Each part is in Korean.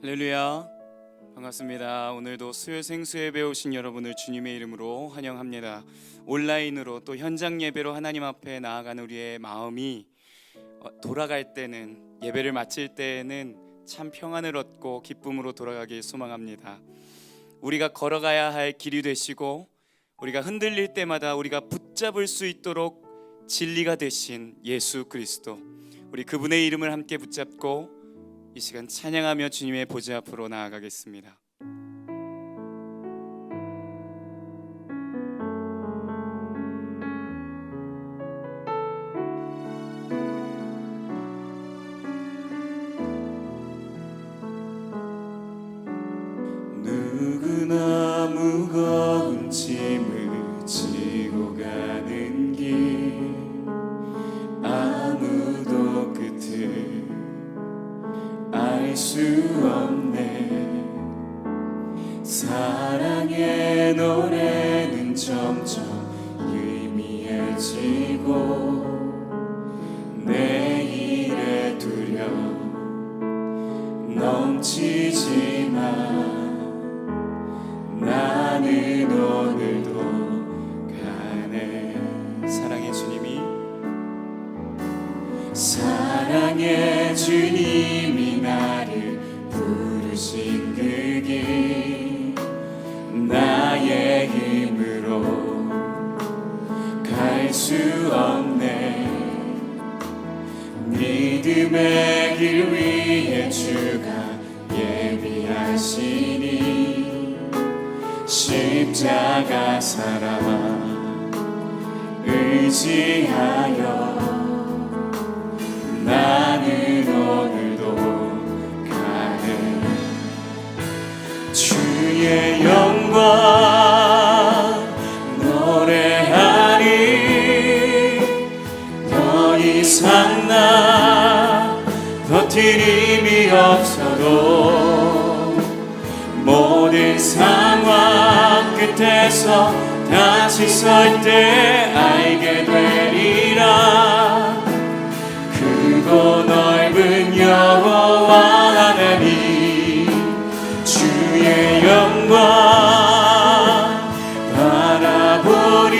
할렐루야, 반갑습니다. 오늘도 수요 생수 예배 오신 여러분을 주님의 이름으로 환영합니다. 온라인으로 또 현장 예배로 하나님 앞에 나아가는 우리의 마음이 돌아갈 때는, 예배를 마칠 때에는 참 평안을 얻고 기쁨으로 돌아가길 소망합니다. 우리가 걸어가야 할 길이 되시고, 우리가 흔들릴 때마다 우리가 붙잡을 수 있도록 진리가 되신 예수 그리스도, 우리 그분의 이름을 함께 붙잡고 이 시간 찬양하며 주님의 보좌 앞으로 나아가겠습니다. 누구나 무거운 짐을 지고 가는 길, 아무도 끝을 알 수 없네. 사랑의 노래는 점점 의미해지고, 내일의 두려움 넘치지만 나는 오늘도 가네. 사랑의 주님이, 사랑의 주님이 나를 부르신 그 길, 나의 힘으로 갈 수 없네. 믿음의 길 위에 주가 예비하시니, 십자가 살아 의지하여 나는 오늘도 가네. 주의 영광 노래하리. 더 이상 나 버틸 힘이 없어도 모든 상황 끝에서 다시 설 때 알게 되리라. 크고 넓은 여호와 하나님, 주의 영광 바라보리.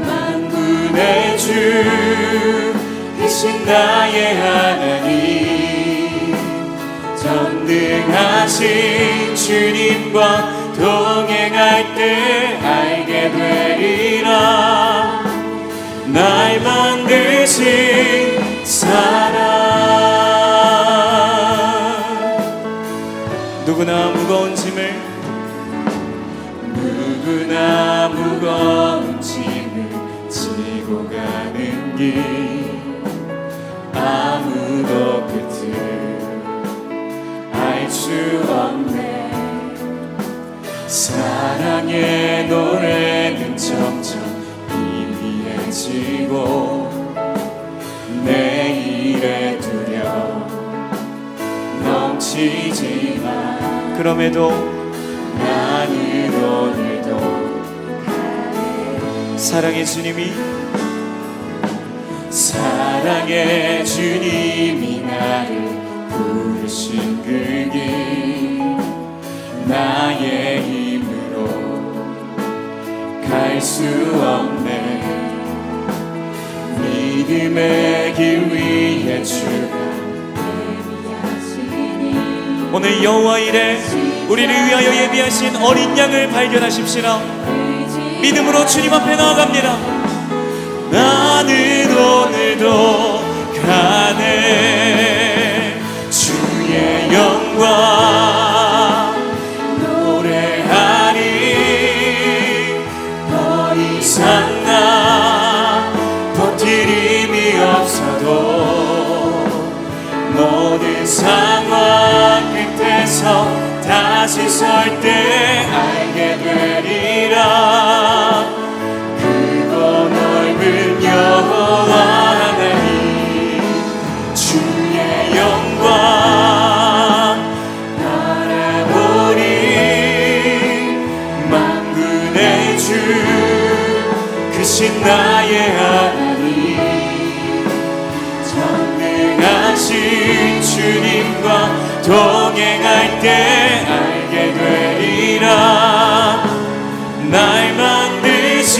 만군의 주 크신 나의 하나님, 전능하신 주님과 동행할 때 알게 되리라. 날 만드신 사랑. 누구나 무거운 짐을 지고 가는 길, 아무도 끝을 알 수 없네. 사랑의 노래는 점점 희미해지고, 내일의 두려움 넘치지만 그럼에도 나는 오늘도 사랑의 주님이, 사랑의 주님이 나를 부르신 그 길, 나의 힘으로 갈 수 없네. 믿음의 길 위에 주가 예비하시니, 오늘 여호와 이래 우리를 위하여 예비하신 어린 양을 발견하십시라. 믿음으로 주님 앞에 나아갑니다. 나는 오늘도 가네. 주의 영광 노래하리. 더 이상 나 버틸 힘이 없어도 모든 상황 끝에서 다시 설 때 알게 되리라. 크고 넓은 여호와 하나님, 주의 영광 바라보리. 만군의 주 크신 나의 하나님, 전능하신 주님과 동행할 때 알게 되리라. 날 만드신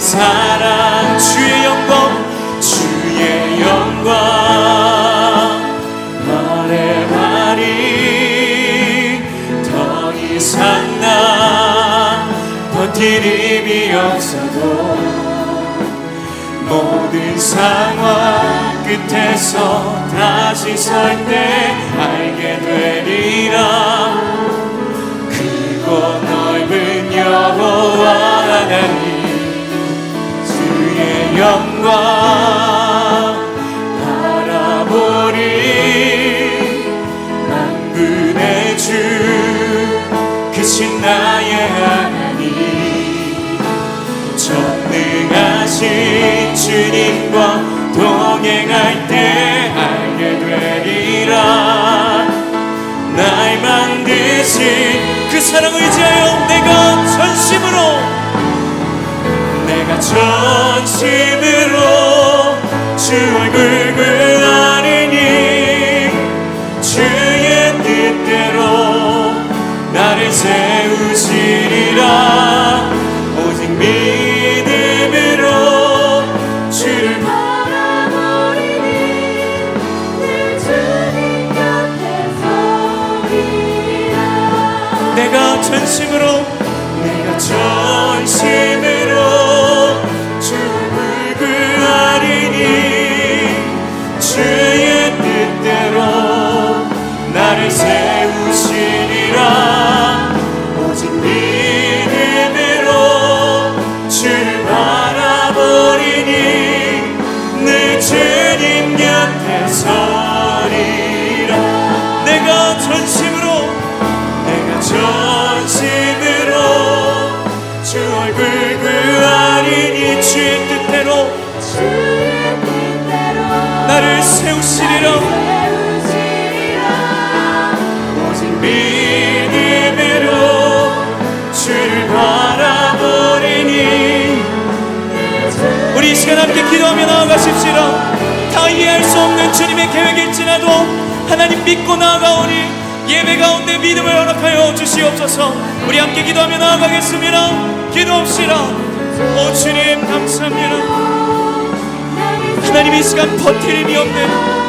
사랑 주의 영광 주의 영광 말해봐리. 더 이상 난 버틸 힘이 없어도 모든 상황 끝에서 다시 설 때 알게 되리라. 크고 넓은 여호와 하나님 주의 영광 바라보리. 만군의 주 크신 나의 하나님 전능하신 주님과 동행할 때 알게 되리라. 날 만드신 그 사랑 의지하여 내가 전심으로 주 얼굴 구하리니 주의 뜻대로 나를 세우시리라. 오직 믿음으로 주를 바라보리니 늘 주님 곁에 서리라. 내가 전심으로 주 얼굴 구하리니 주의 뜻대로 나를 세우시리라. 오직 믿음으로 주를 바라보리니 늘 주님 곁에 서리라. 내가 전심으로 주 얼굴 구하리니 주의 뜻대로 나를 세우시리라. 오직 믿음으로 주를 바라보리니. 우리 이 시간 함께 기도하며 나아가십시다. 다 이해할 수 없는 주님의 계획일지라도 하나님 믿고 나아가오니 예배 가운데 믿음을 허락하여 주시옵소서. 우리 함께 기도하며 나아가겠습니다. 기도합시다. 오 주님 감사합니다. 하나님 이 시간 버틸 힘이 없는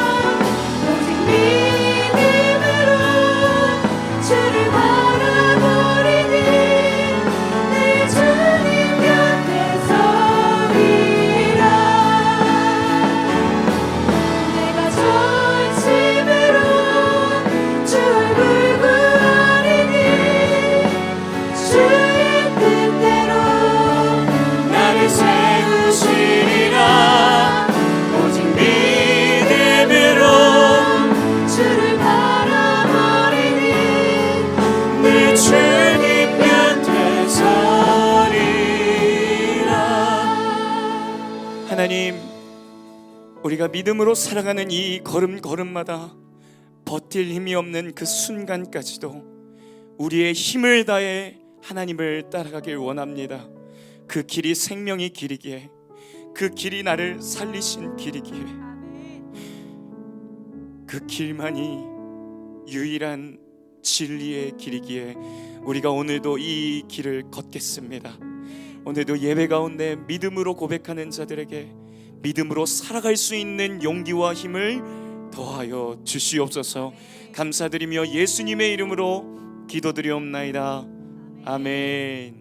하나님, 우리가 믿음으로 살아가는 이 걸음걸음마다 버틸 힘이 없는 그 순간까지도 우리의 힘을 다해 하나님을 따라가길 원합니다. 그 길이 생명의 길이기에, 그 길이 나를 살리신 길이기에, 그 길만이 유일한 진리의 길이기에 우리가 오늘도 이 길을 걷겠습니다. 오늘도 예배 가운데 믿음으로 고백하는 자들에게 믿음으로 살아갈 수 있는 용기와 힘을 더하여 주시옵소서. 감사드리며 예수님의 이름으로 기도드리옵나이다. 아멘.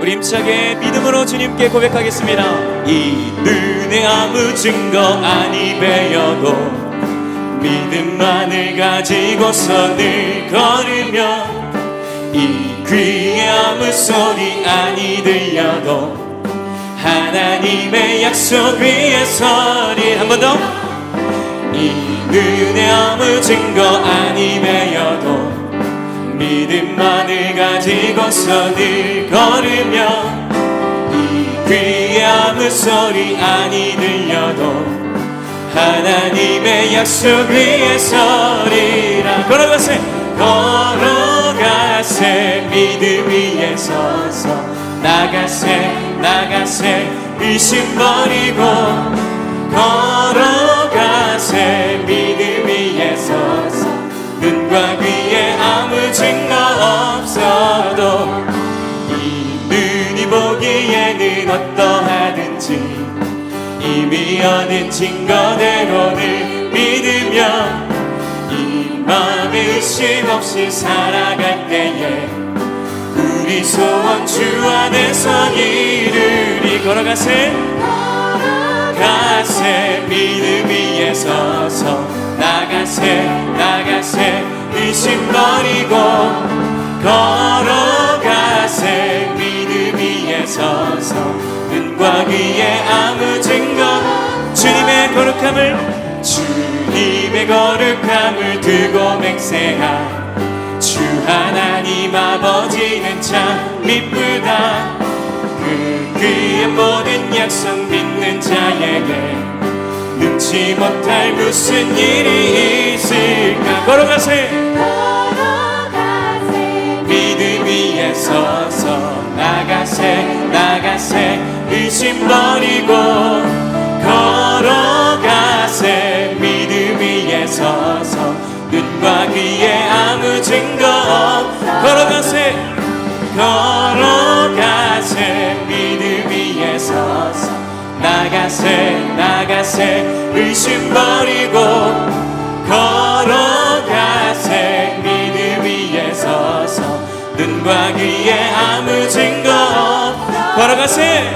우리 힘차게 믿음으로 주님께 고백하겠습니다. 이 눈에 아무 증거 아니 배여도 믿음만을 가지고서 늘 걸으며 이 귀에 아무 소리 아니 들려도 하나님의 약속 위에 서리. 한 번 더. 이 눈에 아무 증거 아니 배여도 믿음만을 가지고서 늘 걸으며 이 귀에 아무 소리 아니 들려도 하나님의 약속 위에 서리라. 걸어가세 나가세 의심 버리고 걸어가세. 믿음 위에 서서 눈과 귀에 아무 증거 없어도 이 눈이 보기에는 어떠하든지 이미 얻은 증거대로를 믿으며 이 마음에 의심 없이 살아갈 때에 우리 소원 주 안에서 이루리. 걸어가세 믿음 위에 서서 나가세 의심 버리고 걸어가세. 믿음 위에 서서 눈과 귀에 아무 증거 주님의 거룩함을 두고 맹세하. 주 하나님 아버지는 참 미쁘다. 그의 모든 약속 믿는 자에게 능치 못할 무슨 일이 있을까. 걸어가세 믿음 위에 서서 나가세 의심 버리고 걸어가세. 믿음 위에 서서 눈과 귀에 아무 증거 걸어가세 믿음 위에 서서 나가세 의심 버리고 걸어가세. 믿음 위에 서서 눈과 귀에 아무 증거 걸어가세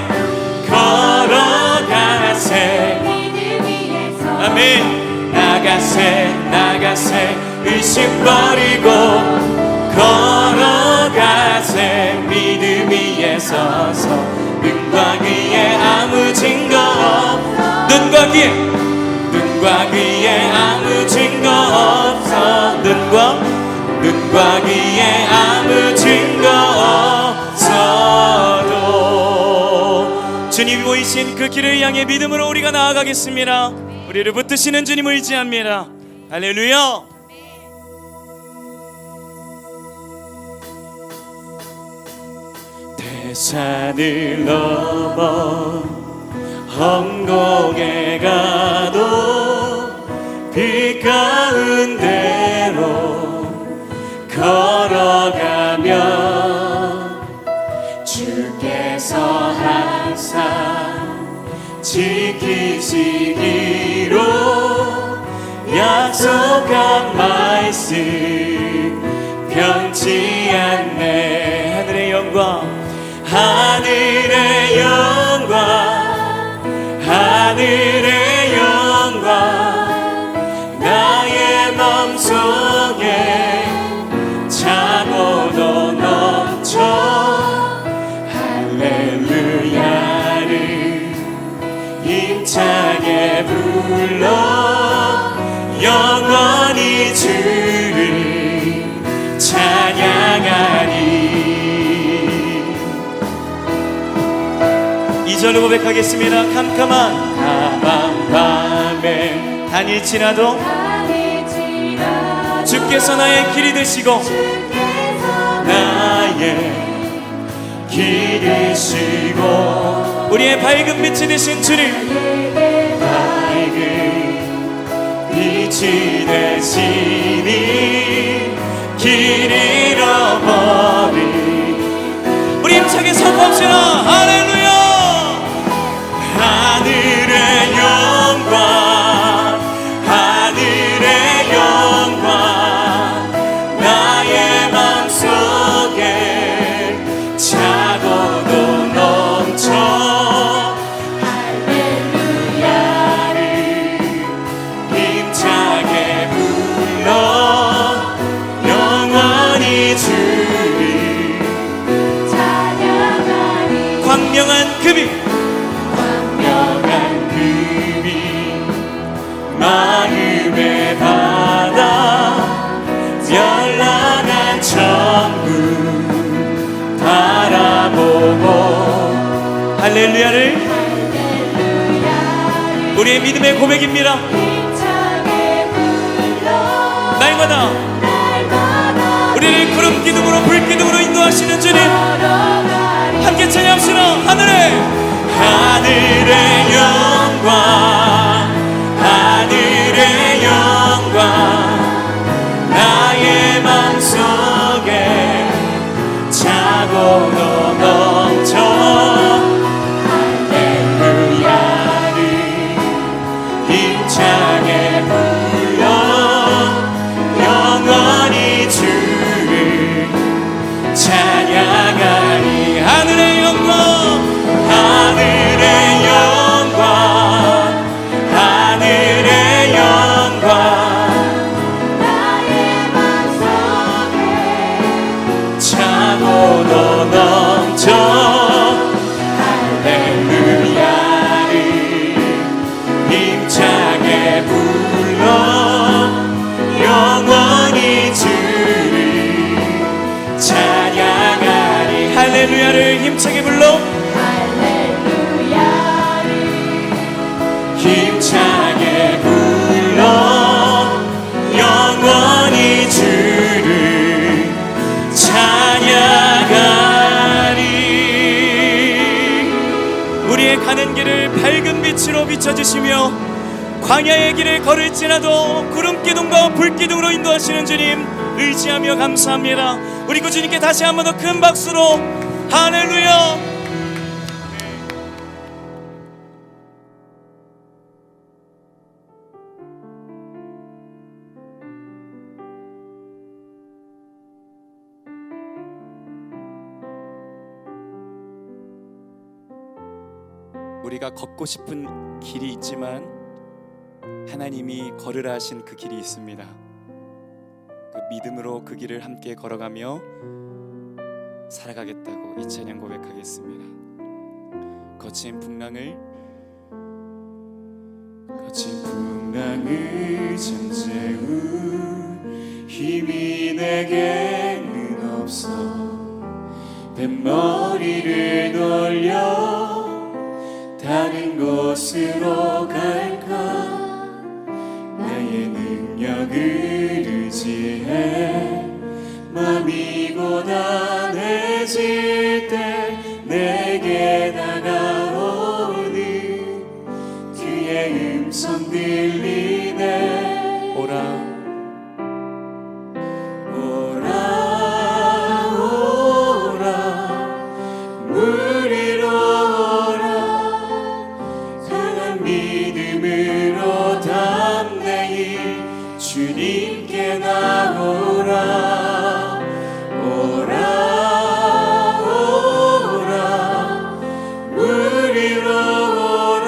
아멘. 나가세 의심 버리고 걸어가세. 믿음 위에 서서 눈과 귀에 아무 증거 눈과 귀에 아무 증거 없어. 눈과 귀에 아무 증거 없어도 주님이 보이신 그 길을 향해 믿음으로 우리가 나아가겠습니다. 우리를 붙드시는 주님을 의지합니다. 할렐루야. 대산을 넘어 험곡에 가도 빛 가운데로 걸어가면 주께서 항상 지키시기로 약속한 말씀 변치 않네. 하늘의 영광 나의 맘속에 차고도 넘쳐 할렐루야를 힘차게 불러 영원히 주를 찬양하리. 2절로 고백하겠습니다. 캄캄한 밤에 단이 지나도 주께서 나의 길이 되시고 나의 길이 되시고 우리의 밝은 빛이 되신 주님 밝은 빛이 되시니 길 잃어버린 우리 힘차게 선포합시다. 할렐루야. 하늘의 영광 나의 맘속에 차고도 넘쳐 할렐루야를 힘차게 불러 영원히 주를 찬양하리. 광명한 금이 마음의 바다 연락한 천국 바라보고 할렐루야를 우리의 믿음의 고백입니다. 날마다 우리를 구름 기둥으로 불 기둥으로 인도하시는 주님 함께 찬양합시다. 하늘의 영광, 하늘의 영광, 나의 맘속에 차고도 넘쳐 할렐루야를 힘차게 불러 영원히 주를 찬양하리. 하늘의 영광, 하늘의 영광, 하늘의 영광, 나의 맘속에 차고도 넘쳐 할렐루야를 힘차게 불러 영원히 주를 찬양하리. 할렐루야를 힘차게 불러 할렐루야를 힘차게 불러 영원히 주를 찬양하리. 우리의 가는 길을 밝은 빛으로 비춰주시며 광야의 길을 걸을지라도 구름기둥과 불기둥으로 인도하시는 주님 의지하며 감사합니다. 우리 그 주님께 다시 한 번 더 큰 박수로 할렐루야. 우리가 걷고 싶은 길이 있지만 하나님이 걸으라 하신 그 길이 있습니다. 그 믿음으로 그 길을 함께 걸어가며 살아가겠다고 이 찬양 고백하겠습니다. 거친 풍랑을 잠재울 힘이 내게는 없어. 뱃머리를 돌려 다른 곳으로 갈까. 나의 능력을 의지해 마음이 고단해질 때 내게 다가오는 그의 음성 들리네. 오라 오라 오라 물 위로 오라. 강한 믿음으로 담대히 주님께 나오라. 오라 오라 물 위로 오라.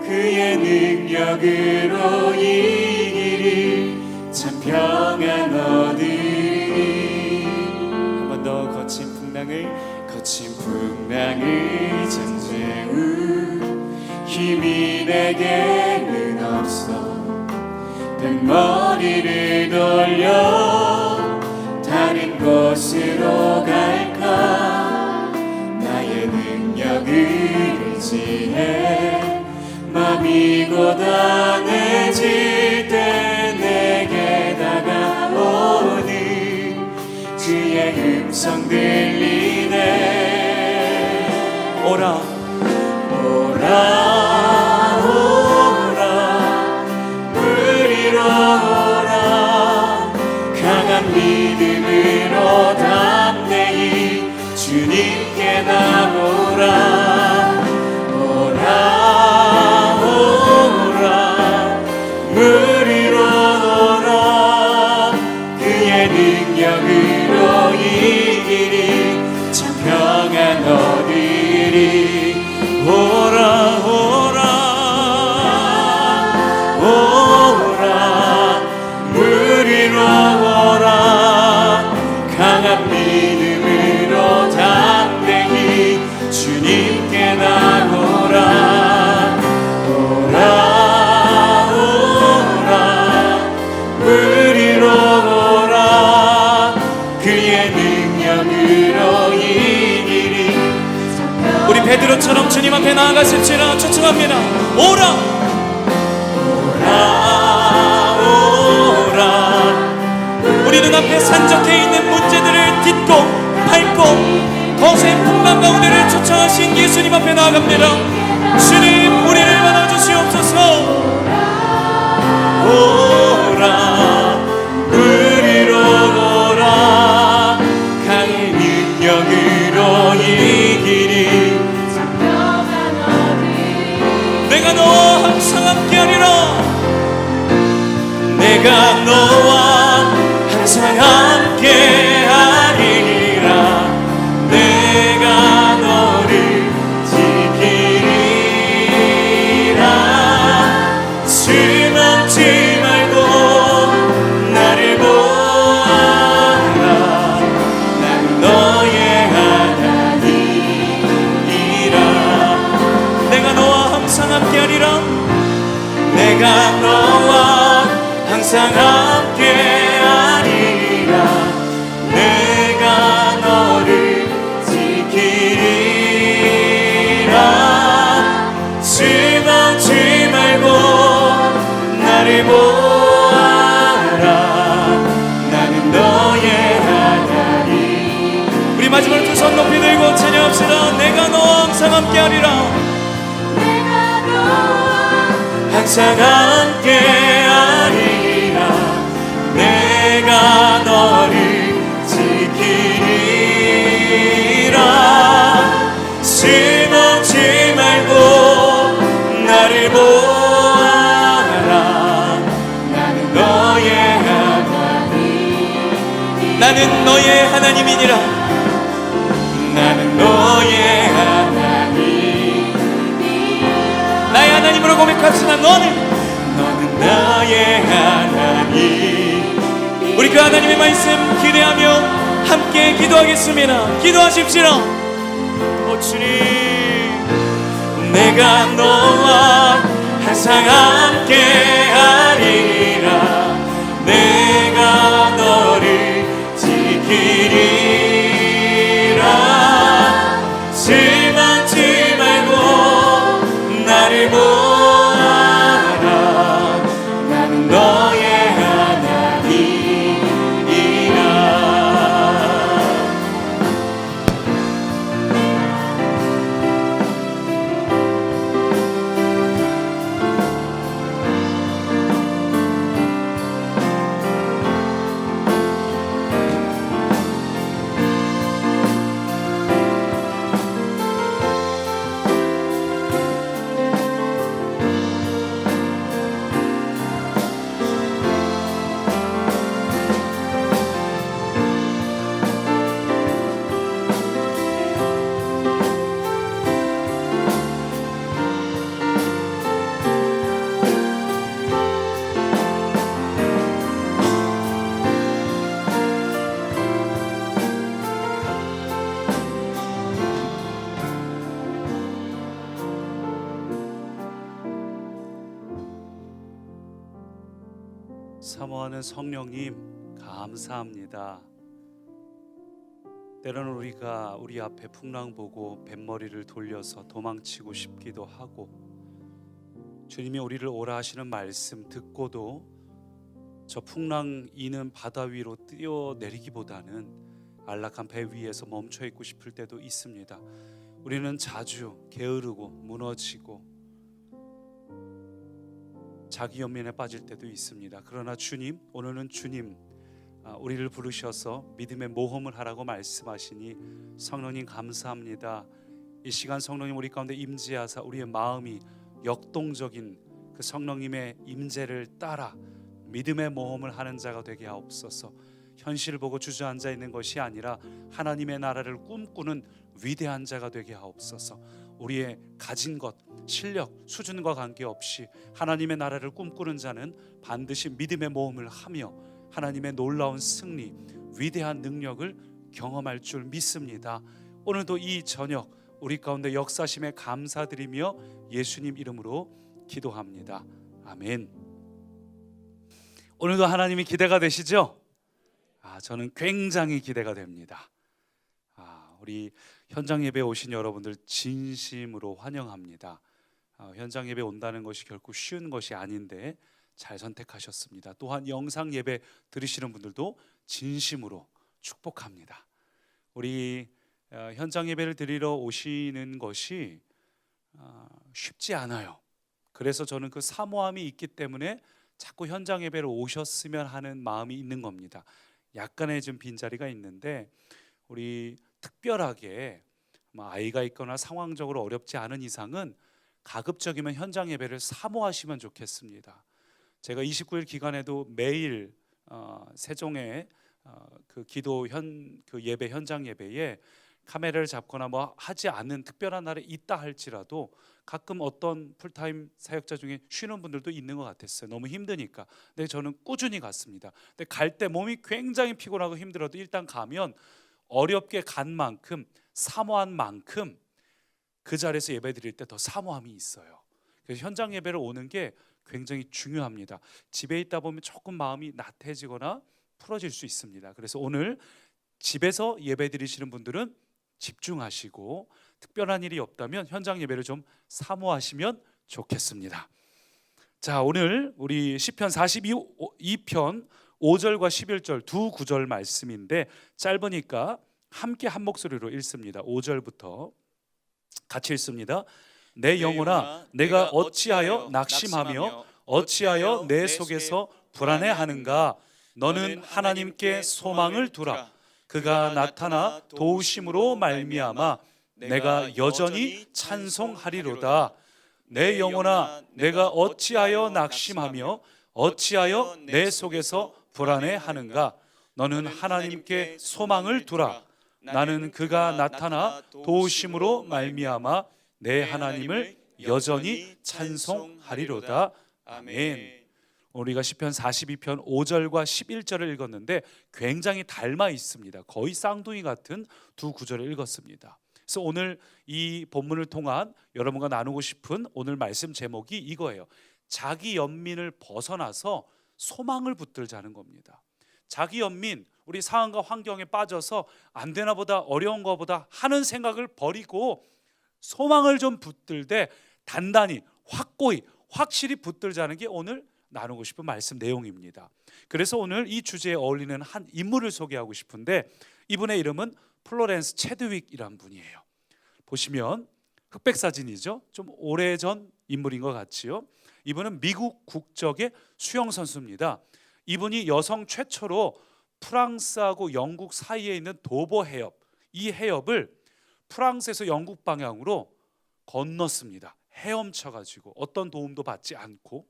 그의 능력으로 이 길이 참 평안 얻으리. 한 번 더 거친 풍랑을 잠재울 힘이 내게는 없어. 뱃머리를 돌려 다른 곳으로 갈까. 나의 능력을 의지해 마음이 고단해질 때 내게 다가오는 주의 음성 들리네. 오라 오라 오라 물 위로 오라. 강한 믿음으로 담대히 주님께 나오라. 오라 오라 물 위로 오라. 그의 능력으로 이 길이 참 평안 얻으리. 오라 오라 오라 물 위로 오라. 강한 믿음으로 담대히 주님께 나오라. 오라 오라 물 위로 오라. 그의 능력으로 이 길이. 우리 베드로처럼 주님 앞에 나아가십시다. 초청합니다. 오라 오라 오라. 우리 눈앞에 산적해 있는 문제들을 딛고 밟고 거센 풍랑 가운데를 쫓아가신 예수님 앞에 나아갑니다. 주님, 우리를 받아주시옵소서. 오라 우리로 오라, 강의 능력으로 이기리. 내가 너와 항상 함께하리라. 내가 너와 항상 함께하리라. 내가 너를 지키리라. 주먹지 말고 나를 보아라. 난 너의 하나님이라. 내가 너와 항상 함께하리라. 내가 너와 항상 함께하리라. 내가 너를 지키리라. 주먹지 말고 나를 보아라. 나는 너의 하나님. 우리 마지막으로 두 손 높이 들고 찬양합시다. 내가 너와 항상 함께하리라. 항상 함께하리라. 내가 너를 지키리라. 쓰먹지 말고 나를 보아라. 나는 너의 하나님. 나는 너의 하나님이니라. 나는 너의 하나님. 나의 하나님으로 고백합시다. 너는 나의 하나님. 우리 그 하나님의 말씀 기대하며 함께 기도하겠습니다. 기도하십시오. 오 주님, 내가 너와 항상 함께하리라. 내가 너를 지키리라. 실망치 말고 나를 보아라. 나는 너의 하나님이라. 사모하는 성령님 감사합니다. 때로는 우리가 우리 앞에 풍랑 보고 뱃머리를 돌려서 도망치고 싶기도 하고, 주님이 우리를 오라 하시는 말씀 듣고도 저 풍랑 이는 바다 위로 뛰어내리기보다는 안락한 배 위에서 멈춰 있고 싶을 때도 있습니다. 우리는 자주 게으르고 무너지고 자기 연민에 빠질 때도 있습니다. 그러나 주님, 오늘은 주님 우리를 부르셔서 믿음의 모험을 하라고 말씀하시니 성령님 감사합니다. 이 시간 성령님 우리 가운데 임재하사 우리의 마음이 역동적인 그 성령님의 임재를 따라 믿음의 모험을 하는 자가 되게 하옵소서. 현실을 보고 주저앉아 있는 것이 아니라 하나님의 나라를 꿈꾸는 위대한 자가 되게 하옵소서. 우리의 가진 것, 실력, 수준과 관계없이 하나님의 나라를 꿈꾸는 자는 반드시 믿음의 모험을 하며 하나님의 놀라운 승리, 위대한 능력을 경험할 줄 믿습니다. 오늘도 이 저녁 우리 가운데 역사심에 감사드리며 예수님 이름으로 기도합니다. 아멘. 오늘도 하나님이 기대가 되시죠? 저는 굉장히 기대가 됩니다. 우리 현장 예배에 오신 여러분들 진심으로 환영합니다. 현장 예배 온다는 것이 결코 쉬운 것이 아닌데 잘 선택하셨습니다. 또한 영상 예배 들으시는 분들도 진심으로 축복합니다. 우리 현장 예배를 드리러 오시는 것이 쉽지 않아요. 그래서 저는 그 사모함이 있기 때문에 자꾸 현장 예배를 오셨으면 하는 마음이 있는 겁니다. 약간의 좀 빈자리가 있는데 우리 특별하게 아이가 있거나 상황적으로 어렵지 않은 이상은 가급적이면 현장 예배를 사모하시면 좋겠습니다. 제가 29일 기간에도 매일 세종의 그 기도 그 예배 현장 예배에 카메라를 잡거나 뭐 하지 않는 특별한 날에 있다 할지라도 가끔 어떤 풀타임 사역자 중에 쉬는 분들도 있는 것 같았어요. 너무 힘드니까. 근데 저는 꾸준히 갔습니다. 근데 갈 때 몸이 굉장히 피곤하고 힘들어도 일단 가면 어렵게 간 만큼 사모한 만큼 그 자리에서 예배 드릴 때 더 사모함이 있어요. 그래서 현장 예배를 오는 게 굉장히 중요합니다. 집에 있다 보면 조금 마음이 나태해지거나 풀어질 수 있습니다. 그래서 오늘 집에서 예배 드리시는 분들은 집중하시고 특별한 일이 없다면 현장 예배를 좀 사모하시면 좋겠습니다. 자, 오늘 우리 시편 42편 5절과 11절 두 구절 말씀인데 짧으니까 함께 한 목소리로 읽습니다. 5절부터 같이 읽습니다. 내 영혼아 내가 어찌하여 낙심하며 어찌하여 내 속에서 불안해하는가. 너는 하나님께 소망을 두라. 그가 나타나 도우심으로 말미암아 내가 여전히 찬송하리로다. 내 영혼아 내가 어찌하여 낙심하며 어찌하여 내 속에서 불안해하는가. 너는 하나님께 소망을 두라. 나는 그가 나타나 도우심으로 말미암아 내 하나님을 여전히 찬송하리로다. 아멘. 우리가 시편 42편 5절과 11절을 읽었는데 굉장히 닮아 있습니다. 거의 쌍둥이 같은 두 구절을 읽었습니다. 그래서 오늘 이 본문을 통한 여러분과 나누고 싶은 오늘 말씀 제목이 이거예요. 자기 연민을 벗어나서 소망을 붙들자는 겁니다. 자기 연민, 우리 상황과 환경에 빠져서 안 되나 보다, 어려운 거보다 하는 생각을 버리고 소망을 좀 붙들되 단단히 확고히 확실히 붙들자는 게 오늘 나누고 싶은 말씀 내용입니다. 그래서 오늘 이 주제에 어울리는 한 인물을 소개하고 싶은데 이분의 이름은 플로렌스 체드윅이란 분이에요. 보시면 흑백 사진이죠. 좀 오래전 인물인 것 같지요. 이분은 미국 국적의 수영 선수입니다. 이분이 여성 최초로 프랑스하고 영국 사이에 있는 도보 해협, 이 해협을 프랑스에서 영국 방향으로 건넜습니다. 헤엄쳐가지고 어떤 도움도 받지 않고.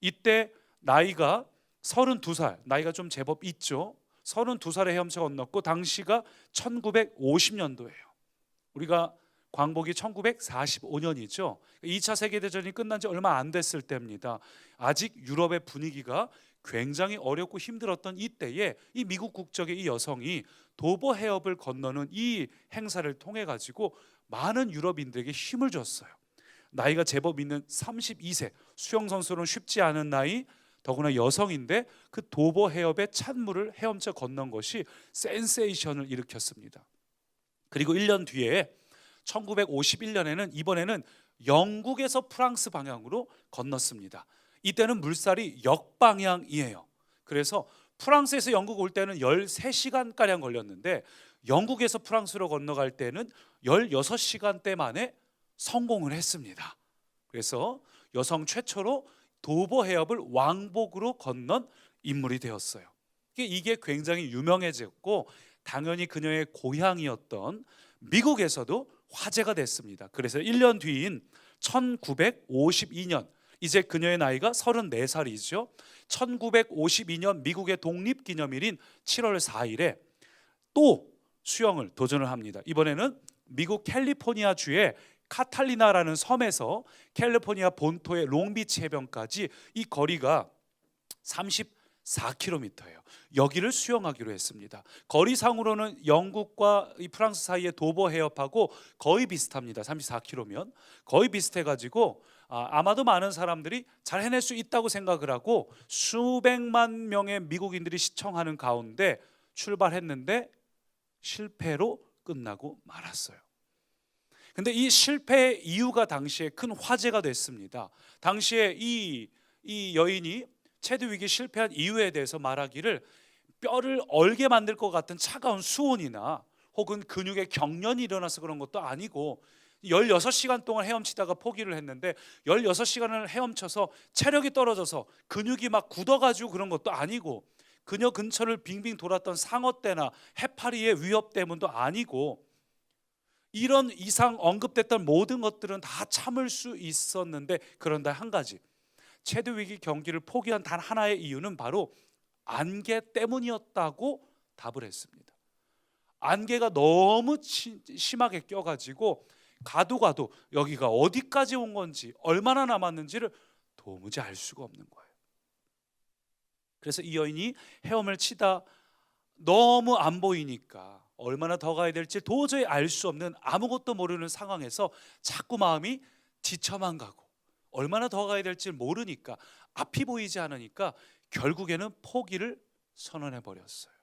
이때 나이가 32살, 나이가 좀 제법 있죠. 32살에 헤엄쳐 건넜고 당시가 1950년도예요. 우리가 광복이 1945년이죠. 2차 세계대전이 끝난 지 얼마 안 됐을 때입니다. 아직 유럽의 분위기가 굉장히 어렵고 힘들었던 이때에 이 미국 국적의 이 여성이 도보 해협을 건너는 이 행사를 통해 가지고 많은 유럽인들에게 힘을 줬어요. 나이가 제법 있는 32세, 수영 선수는 쉽지 않은 나이, 더구나 여성인데 그 도보 해협의 찬물을 헤엄쳐 건넌 것이 센세이션을 일으켰습니다. 그리고 1년 뒤에 1951년에는 이번에는 영국에서 프랑스 방향으로 건넜습니다. 이때는 물살이 역방향이에요. 그래서 프랑스에서 영국 올 때는 13시간가량 걸렸는데 영국에서 프랑스로 건너갈 때는 16시간대 만에 성공을 했습니다. 그래서 여성 최초로 도보 해협을 왕복으로 건넌 인물이 되었어요. 이게 굉장히 유명해졌고 당연히 그녀의 고향이었던 미국에서도 화제가 됐습니다. 그래서 1년 뒤인 1952년, 이제 그녀의 나이가 34살이죠. 1952년 미국의 독립기념일인 7월 4일에 또 수영을 도전을 합니다. 이번에는 미국 캘리포니아 주의 카탈리나라는 섬에서 캘리포니아 본토의 롱비치 해변까지 이 거리가 34km예요. 여기를 수영하기로 했습니다. 거리상으로는 영국과 이 프랑스 사이의 도보 해협하고 거의 비슷합니다. 34km면 거의 비슷해가지고 아마도 많은 사람들이 잘 해낼 수 있다고 생각을 하고 수백만 명의 미국인들이 시청하는 가운데 출발했는데 실패로 끝나고 말았어요. 근데 이 실패의 이유가 당시에 큰 화제가 됐습니다. 당시에 이 여인이 체드윅이 실패한 이유에 대해서 말하기를 뼈를 얼게 만들 것 같은 차가운 수온이나 혹은 근육의 경련이 일어나서 그런 것도 아니고 16시간 동안 헤엄치다가 포기를 했는데 16시간을 헤엄쳐서 체력이 떨어져서 근육이 막 굳어가지고 그런 것도 아니고 그녀 근처를 빙빙 돌았던 상어떼나 해파리의 위협 때문도 아니고 이런 이상 언급됐던 모든 것들은 다 참을 수 있었는데 그런데 한 가지 체드윅이 경기를 포기한 단 하나의 이유는 바로 안개 때문이었다고 답을 했습니다. 안개가 너무 심하게 껴가지고 가도 여기가 어디까지 온 건지 얼마나 남았는지를 도무지 알 수가 없는 거예요. 그래서 이 여인이 헤엄을 치다 너무 안 보이니까 얼마나 더 가야 될지 도저히 알 수 없는 아무것도 모르는 상황에서 자꾸 마음이 지쳐만 가고 얼마나 더 가야 될지 모르니까 앞이 보이지 않으니까 결국에는 포기를 선언해 버렸어요.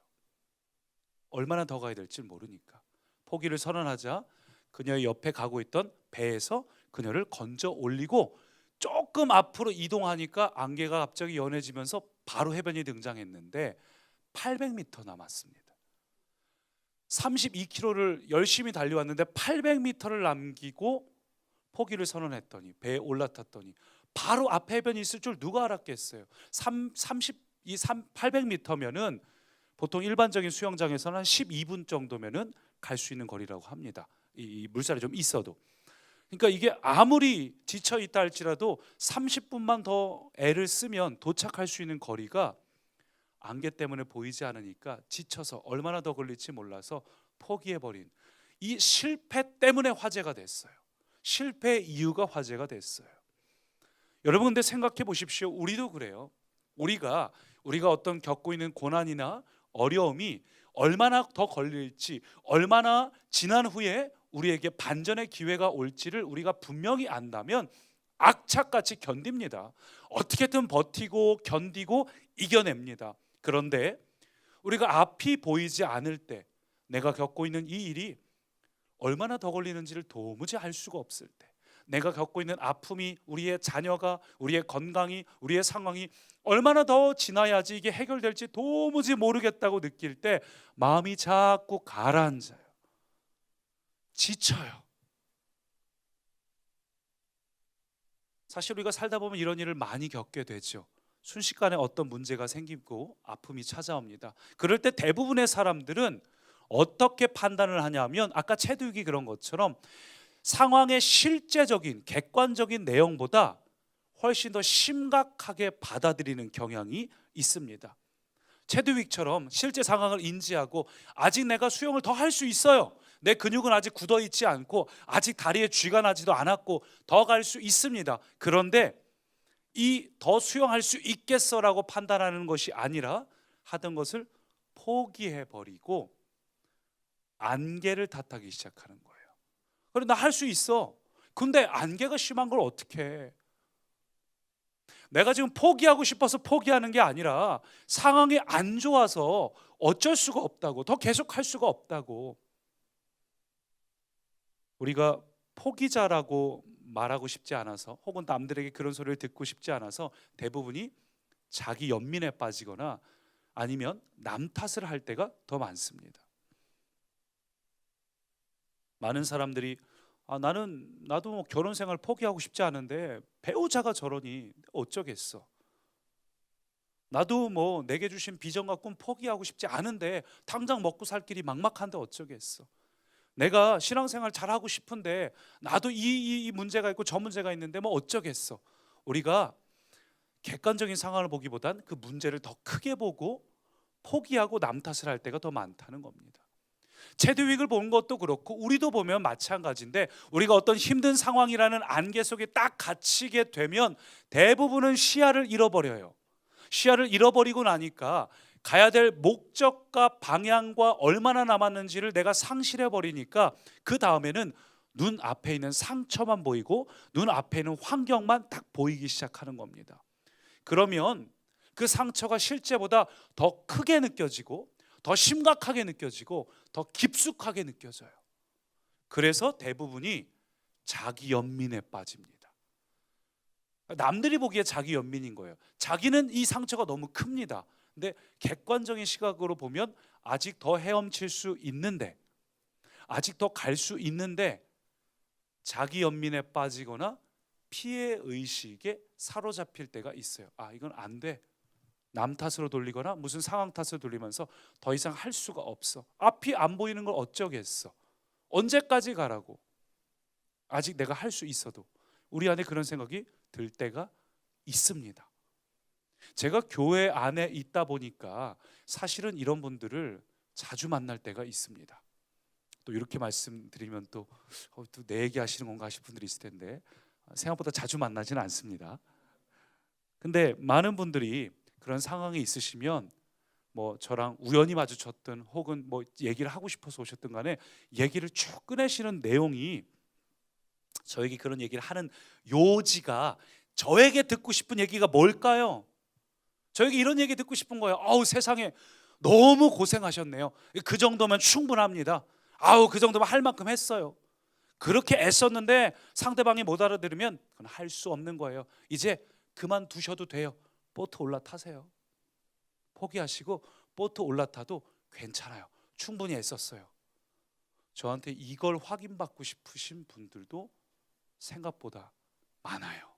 얼마나 더 가야 될지 모르니까 포기를 선언하자 그녀의 옆에 가고 있던 배에서 그녀를 건져 올리고 조금 앞으로 이동하니까 안개가 갑자기 연해지면서 바로 해변이 등장했는데 800m 남았습니다. 32km를 열심히 달려왔는데 800m를 남기고 포기를 선언했더니 배에 올라탔더니 바로 앞에 해변이 있을 줄 누가 알았겠어요. 800m면은 보통 일반적인 수영장에서는 한 12분 정도면은 갈 수 있는 거리라고 합니다. 이 물살이 좀 있어도. 그러니까 이게 아무리 지쳐 있다 할지라도 30분만 더 애를 쓰면 도착할 수 있는 거리가 안개 때문에 보이지 않으니까 지쳐서 얼마나 더 걸릴지 몰라서 포기해버린 이 실패 때문에 화제가 됐어요. 실패의 이유가 화제가 됐어요. 여러분 근데 생각해 보십시오. 우리도 그래요. 우리가 어떤 겪고 있는 고난이나 어려움이 얼마나 더 걸릴지, 얼마나 지난 후에 우리에게 반전의 기회가 올지를 우리가 분명히 안다면 악착같이 견딥니다. 어떻게든 버티고 견디고 이겨냅니다. 그런데 우리가 앞이 보이지 않을 때 내가 겪고 있는 이 일이 얼마나 더 걸리는지를 도무지 알 수가 없을 때 내가 겪고 있는 아픔이 우리의 자녀가 우리의 건강이 우리의 상황이 얼마나 더 지나야지 이게 해결될지 도무지 모르겠다고 느낄 때 마음이 자꾸 가라앉아요. 지쳐요. 사실 우리가 살다 보면 이런 일을 많이 겪게 되죠. 순식간에 어떤 문제가 생기고 아픔이 찾아옵니다. 그럴 때 대부분의 사람들은 어떻게 판단을 하냐면 아까 체드윅이 그런 것처럼 상황의 실제적인 객관적인 내용보다 훨씬 더 심각하게 받아들이는 경향이 있습니다. 체드윅처럼 실제 상황을 인지하고 아직 내가 수영을 더 할 수 있어요. 내 근육은 아직 굳어 있지 않고 아직 다리에 쥐가 나지도 않았고 더 갈 수 있습니다. 그런데 이 더 수영할 수 있겠어라고 판단하는 것이 아니라 하던 것을 포기해버리고 안개를 탓하기 시작하는 거예요. 그래 나 할 수 있어. 근데 안개가 심한 걸 어떻게 해? 내가 지금 포기하고 싶어서 포기하는 게 아니라 상황이 안 좋아서 어쩔 수가 없다고, 더 계속할 수가 없다고. 우리가 포기자라고 말하고 싶지 않아서 혹은 남들에게 그런 소리를 듣고 싶지 않아서 대부분이 자기 연민에 빠지거나 아니면 남 탓을 할 때가 더 많습니다. 많은 사람들이 나도 뭐 결혼 생활 포기하고 싶지 않은데 배우자가 저러니 어쩌겠어. 나도 뭐 내게 주신 비전과 꿈 포기하고 싶지 않은데 당장 먹고 살 길이 막막한데 어쩌겠어. 내가 신앙생활 잘하고 싶은데 나도 이 문제가 있고 저 문제가 있는데 뭐 어쩌겠어. 우리가 객관적인 상황을 보기보단 그 문제를 더 크게 보고 포기하고 남 탓을 할 때가 더 많다는 겁니다. 체드윅을 본 것도 그렇고 우리도 보면 마찬가지인데 우리가 어떤 힘든 상황이라는 안개 속에 딱 갇히게 되면 대부분은 시야를 잃어버려요. 시야를 잃어버리고 나니까 가야 될 목적과 방향과 얼마나 남았는지를 내가 상실해 버리니까 그 다음에는 눈 앞에 있는 상처만 보이고 눈 앞에 있는 환경만 딱 보이기 시작하는 겁니다. 그러면 그 상처가 실제보다 더 크게 느껴지고 더 심각하게 느껴지고 더 깊숙하게 느껴져요. 그래서 대부분이 자기 연민에 빠집니다. 남들이 보기에 자기 연민인 거예요. 자기는 이 상처가 너무 큽니다. 근데 객관적인 시각으로 보면 아직 더 헤엄칠 수 있는데 아직 더 갈 수 있는데 자기 연민에 빠지거나 피해 의식에 사로잡힐 때가 있어요. 이건 안 돼. 남 탓으로 돌리거나 무슨 상황 탓으로 돌리면서 더 이상 할 수가 없어. 앞이 안 보이는 걸 어쩌겠어. 언제까지 가라고. 아직 내가 할 수 있어도. 우리 안에 그런 생각이 들 때가 있습니다. 제가 교회 안에 있다 보니까 사실은 이런 분들을 자주 만날 때가 있습니다. 또 이렇게 말씀드리면 또 내 얘기 하시는 건가 하실 분들이 있을 텐데 생각보다 자주 만나지는 않습니다. 근데 많은 분들이 그런 상황이 있으시면 뭐 저랑 우연히 마주쳤든 혹은 뭐 얘기를 하고 싶어서 오셨든 간에 얘기를 쭉 꺼내시는 내용이 저에게 그런 얘기를 하는 요지가 저에게 듣고 싶은 얘기가 뭘까요? 저에게 이런 얘기 듣고 싶은 거예요. 세상에 너무 고생하셨네요. 그 정도면 충분합니다. 그 정도면 할 만큼 했어요. 그렇게 애썼는데 상대방이 못 알아들으면 그건 할 수 없는 거예요. 이제 그만두셔도 돼요. 보트 올라타세요. 포기하시고 보트 올라타도 괜찮아요. 충분히 애썼어요. 저한테 이걸 확인받고 싶으신 분들도 생각보다 많아요.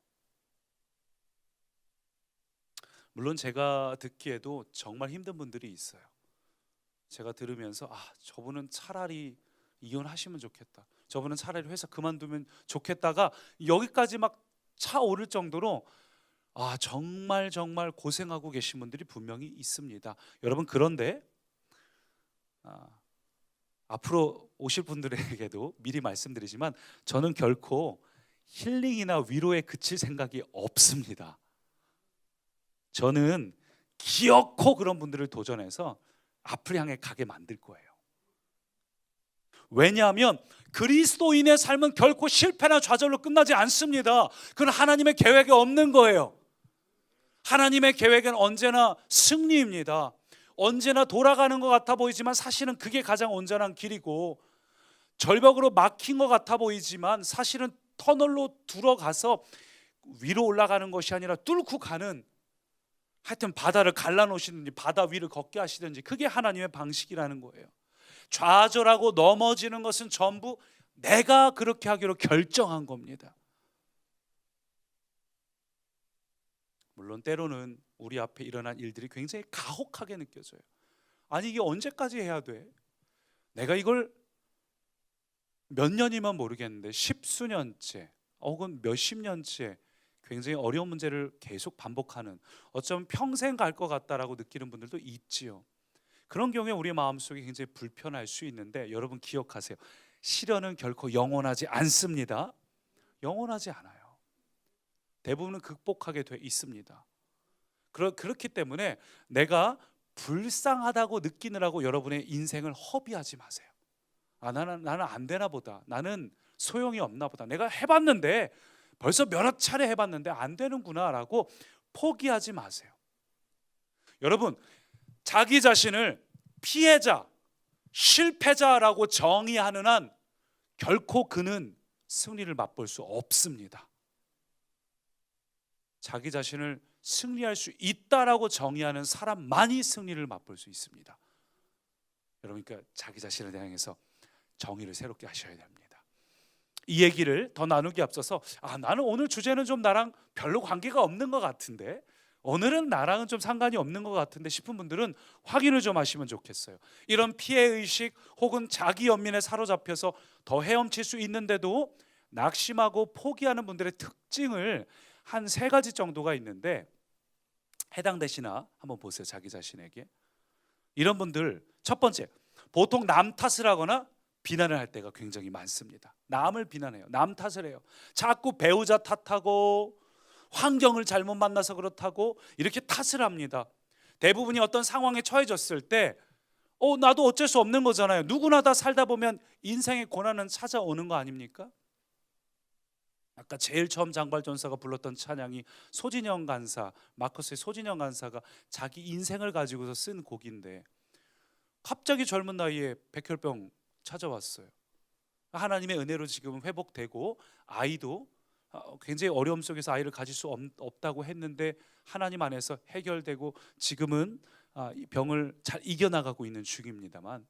물론 제가 듣기에도 정말 힘든 분들이 있어요. 제가 들으면서 저분은 차라리 이혼하시면 좋겠다. 저분은 차라리 회사 그만두면 좋겠다가 여기까지 막 차오를 정도로 정말 고생하고 계신 분들이 분명히 있습니다. 여러분, 그런데 앞으로 오실 분들에게도 미리 말씀드리지만 저는 결코 힐링이나 위로에 그칠 생각이 없습니다. 저는 기어코 그런 분들을 도전해서 앞을 향해 가게 만들 거예요. 왜냐하면 그리스도인의 삶은 결코 실패나 좌절로 끝나지 않습니다. 그건 하나님의 계획에 없는 거예요. 하나님의 계획은 언제나 승리입니다. 언제나 돌아가는 것 같아 보이지만 사실은 그게 가장 온전한 길이고, 절벽으로 막힌 것 같아 보이지만 사실은 터널로 들어가서 위로 올라가는 것이 아니라 뚫고 가는, 하여튼 바다를 갈라놓으시든지 바다 위를 걷게 하시든지 그게 하나님의 방식이라는 거예요. 좌절하고 넘어지는 것은 전부 내가 그렇게 하기로 결정한 겁니다. 물론 때로는 우리 앞에 일어난 일들이 굉장히 가혹하게 느껴져요. 이게 언제까지 해야 돼? 내가 이걸 몇 년이면 모르겠는데 십수년째 혹은 몇십 년째 굉장히 어려운 문제를 계속 반복하는, 어쩌면 평생 갈 것 같다라고 느끼는 분들도 있지요. 그런 경우에 우리 마음속에 굉장히 불편할 수 있는데, 여러분 기억하세요. 시련은 결코 영원하지 않습니다. 영원하지 않아요. 대부분은 극복하게 돼 있습니다. 그렇기 때문에 내가 불쌍하다고 느끼느라고 여러분의 인생을 허비하지 마세요. 나는 안 되나 보다. 나는 소용이 없나 보다. 내가 해봤는데 벌써 몇몇 차례 해봤는데 안 되는구나 라고 포기하지 마세요. 여러분, 자기 자신을 피해자, 실패자라고 정의하는 한 결코 그는 승리를 맛볼 수 없습니다. 자기 자신을 승리할 수 있다라고 정의하는 사람만이 승리를 맛볼 수 있습니다. 여러분, 그러니까 자기 자신을 향해서 정의를 새롭게 하셔야 됩니다. 이 얘기를 더 나누기 앞서서 나는 오늘 주제는 좀 나랑 별로 관계가 없는 것 같은데, 오늘은 나랑은 좀 상관이 없는 것 같은데 싶은 분들은 확인을 좀 하시면 좋겠어요. 이런 피해의식 혹은 자기 연민에 사로잡혀서 더 헤엄칠 수 있는데도 낙심하고 포기하는 분들의 특징을 한 3가지 정도가 있는데 해당되시나 한번 보세요. 자기 자신에게. 이런 분들, 첫 번째, 보통 남 탓을 하거나 비난을 할 때가 굉장히 많습니다. 남을 비난해요. 남 탓을 해요. 자꾸 배우자 탓하고 환경을 잘못 만나서 그렇다고 이렇게 탓을 합니다. 대부분이 어떤 상황에 처해졌을 때 나도 어쩔 수 없는 거잖아요. 누구나 다 살다 보면 인생의 고난은 찾아오는 거 아닙니까? 아까 제일 처음 장발전사가 불렀던 찬양이 소진영 간사, 마커스의 소진영 간사가 자기 인생을 가지고서 쓴 곡인데, 갑자기 젊은 나이에 백혈병 찾아왔어요. 하나님의 은혜로 지금은 회복되고 아이도 굉장히 어려움 속에서 아이를 가질 수 없다고 했는데 하나님 안에서 해결되고 지금은 이 병을 잘 이겨나가고 있는 중입니다만,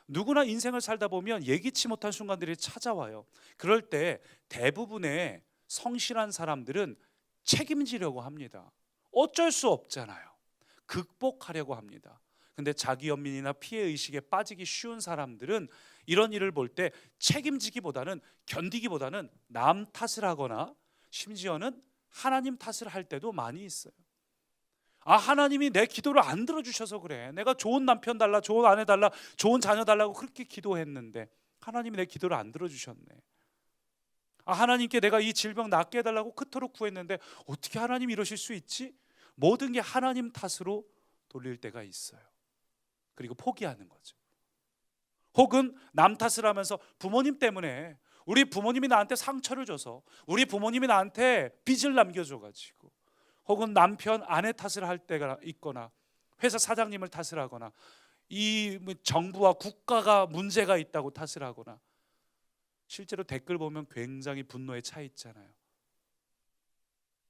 누구나 인생을 살다 보면 예기치 못한 순간들이 찾아와요. 그럴 때 대부분의 성실한 사람들은 책임지려고 합니다. 어쩔 수 없잖아요. 극복하려고 합니다. 근데 자기 연민이나 피해 의식에 빠지기 쉬운 사람들은 이런 일을 볼 때 책임지기보다는, 견디기보다는 남 탓을 하거나 심지어는 하나님 탓을 할 때도 많이 있어요. 아, 하나님이 내 기도를 안 들어주셔서 그래. 내가 좋은 남편 달라, 좋은 아내 달라, 좋은 자녀 달라고 그렇게 기도했는데 하나님이 내 기도를 안 들어주셨네. 아, 하나님께 내가 이 질병 낫게 해달라고 그토록 구했는데 어떻게 하나님 이러실 수 있지? 모든 게 하나님 탓으로 돌릴 때가 있어요. 그리고 포기하는 거죠. 혹은 남 탓을 하면서 부모님 때문에, 우리 부모님이 나한테 상처를 줘서, 우리 부모님이 나한테 빚을 남겨줘가지고, 혹은 남편 아내 탓을 할 때가 있거나 회사 사장님을 탓을 하거나 이 정부와 국가가 문제가 있다고 탓을 하거나, 실제로 댓글 보면 굉장히 분노에 차 있잖아요.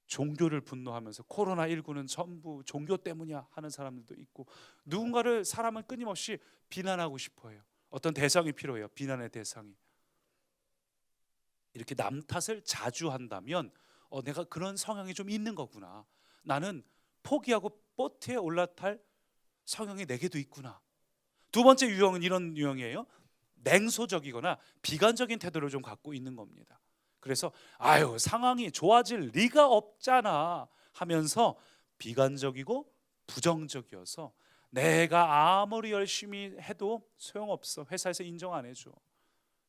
종교를 분노하면서 코로나19는 전부 종교 때문이야 하는 사람들도 있고, 누군가를, 사람은 끊임없이 비난하고 싶어해요. 어떤 대상이 필요해요. 비난의 대상이. 이렇게 남 탓을 자주 한다면 내가 그런 성향이 좀 있는 거구나. 나는 포기하고 보트에 올라탈 성향이 내게도 있구나. 두 번째 유형은 이런 유형이에요. 냉소적이거나 비관적인 태도를 좀 갖고 있는 겁니다. 그래서 아유, 상황이 좋아질 리가 없잖아 하면서 비관적이고 부정적이어서 내가 아무리 열심히 해도 소용없어. 회사에서 인정 안 해줘.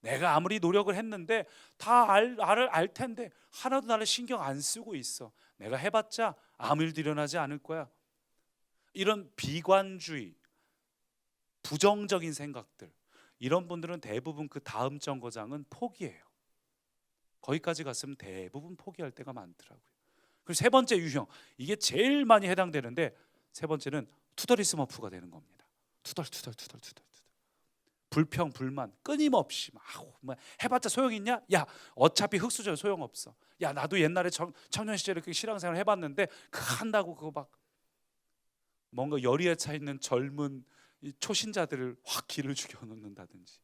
내가 아무리 노력을 했는데 다 나를 알 텐데 하나도 나를 신경 안 쓰고 있어. 내가 해봤자 아무 일도 일어나지 않을 거야. 이런 비관주의, 부정적인 생각들, 이런 분들은 대부분 그 다음 정거장은 포기해요. 거기까지 갔으면 대부분 포기할 때가 많더라고요. 그리고 세 번째 유형, 이게 제일 많이 해당되는데, 세 번째는 투덜이스머프가 되는 겁니다. 투덜. 불평, 불만 끊임없이 막 해봤자 소용있냐? 야, 어차피 흙수저 소용없어. 야, 나도 옛날에 청년 시절에 그 신앙생활 해봤는데 한다고 그거 막 뭔가 열의에 차 있는 젊은 초신자들을 확 기를 죽여놓는다든지.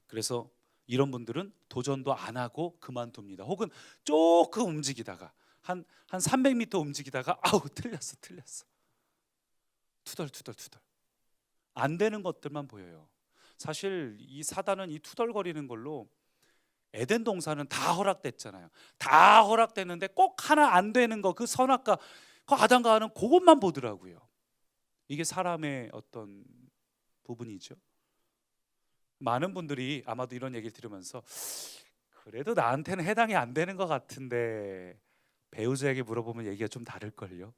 그래서 이런 분들은 도전도 안 하고 그만둡니다. 혹은 조금 움직이다가 한 300m 움직이다가 아우, 틀렸어. 투덜. 안 되는 것들만 보여요. 사실 이 사단은 이 투덜거리는 걸로, 에덴 동산은 다 허락됐잖아요. 다 허락됐는데 꼭 하나 안 되는 거, 그 선악과, 그 아담과 하와는 그것만 보더라고요. 이게 사람의 어떤 부분이죠. 많은 분들이 아마도 이런 얘기를 들으면서 그래도 나한테는 해당이 안 되는 것 같은데 배우자에게 물어보면 얘기가 좀 다를걸요.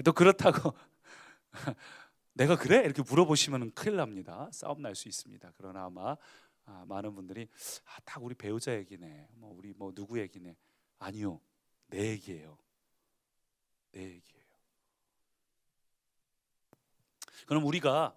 또 그렇다고 내가 그래? 이렇게 물어보시면 큰일 납니다. 싸움 날 수 있습니다. 그러나 아마 많은 분들이 딱 우리 배우자 얘기네, 우리 누구 얘기네. 아니요, 내 얘기예요. 내 얘기예요. 그럼 우리가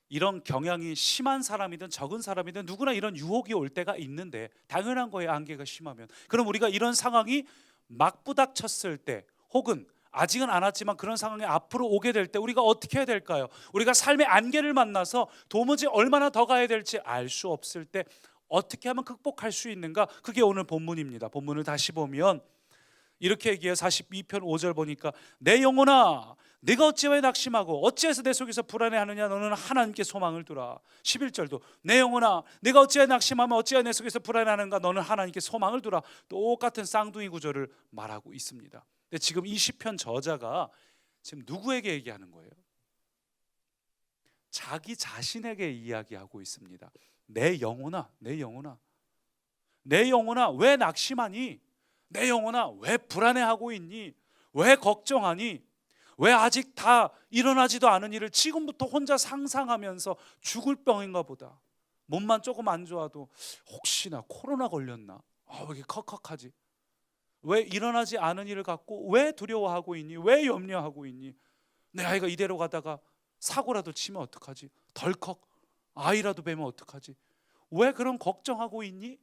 이런 경향이 심한 사람이든 적은 사람이든 누구나 이런 유혹이 올 때가 있는데, 당연한 거예요. 안개가 심하면. 그럼 우리가 이런 상황이 막 부닥쳤을 때, 혹은 아직은 안 왔지만 그런 상황이 앞으로 오게 될 때 우리가 어떻게 해야 될까요? 우리가 삶의 안개를 만나서 도무지 얼마나 더 가야 될지 알 수 없을 때 어떻게 하면 극복할 수 있는가? 그게 오늘 본문입니다. 본문을 다시 보면 이렇게 얘기해요. 42편 5절 보니까 내 영혼아, 네가 어찌하여 낙심하고 어찌해서 내 속에서 불안해하느냐? 너는 하나님께 소망을 두라. 11절도 내 영혼아, 네가 어찌하여 낙심하며 어찌하여 내 속에서 불안해하는가? 너는 하나님께 소망을 두라. 똑같은 쌍둥이 구절을 말하고 있습니다. 근데 지금 이 시편 저자가 지금 누구에게 얘기하는 거예요? 자기 자신에게 이야기하고 있습니다. 내 영혼아, 내 영혼아, 내 영혼아, 왜 낙심하니? 내 영혼아, 왜 불안해하고 있니? 왜 걱정하니? 왜 아직 다 일어나지도 않은 일을 지금부터 혼자 상상하면서 죽을 병인가 보다. 몸만 조금 안 좋아도 혹시나 코로나 걸렸나? 왜 이렇게 컥컥하지? 왜 일어나지 않은 일을 갖고 왜 두려워하고 있니? 왜 염려하고 있니? 내 아이가 이대로 가다가 사고라도 치면 어떡하지? 덜컥 아이라도 뵈면 어떡하지? 왜 그런 걱정하고 있니?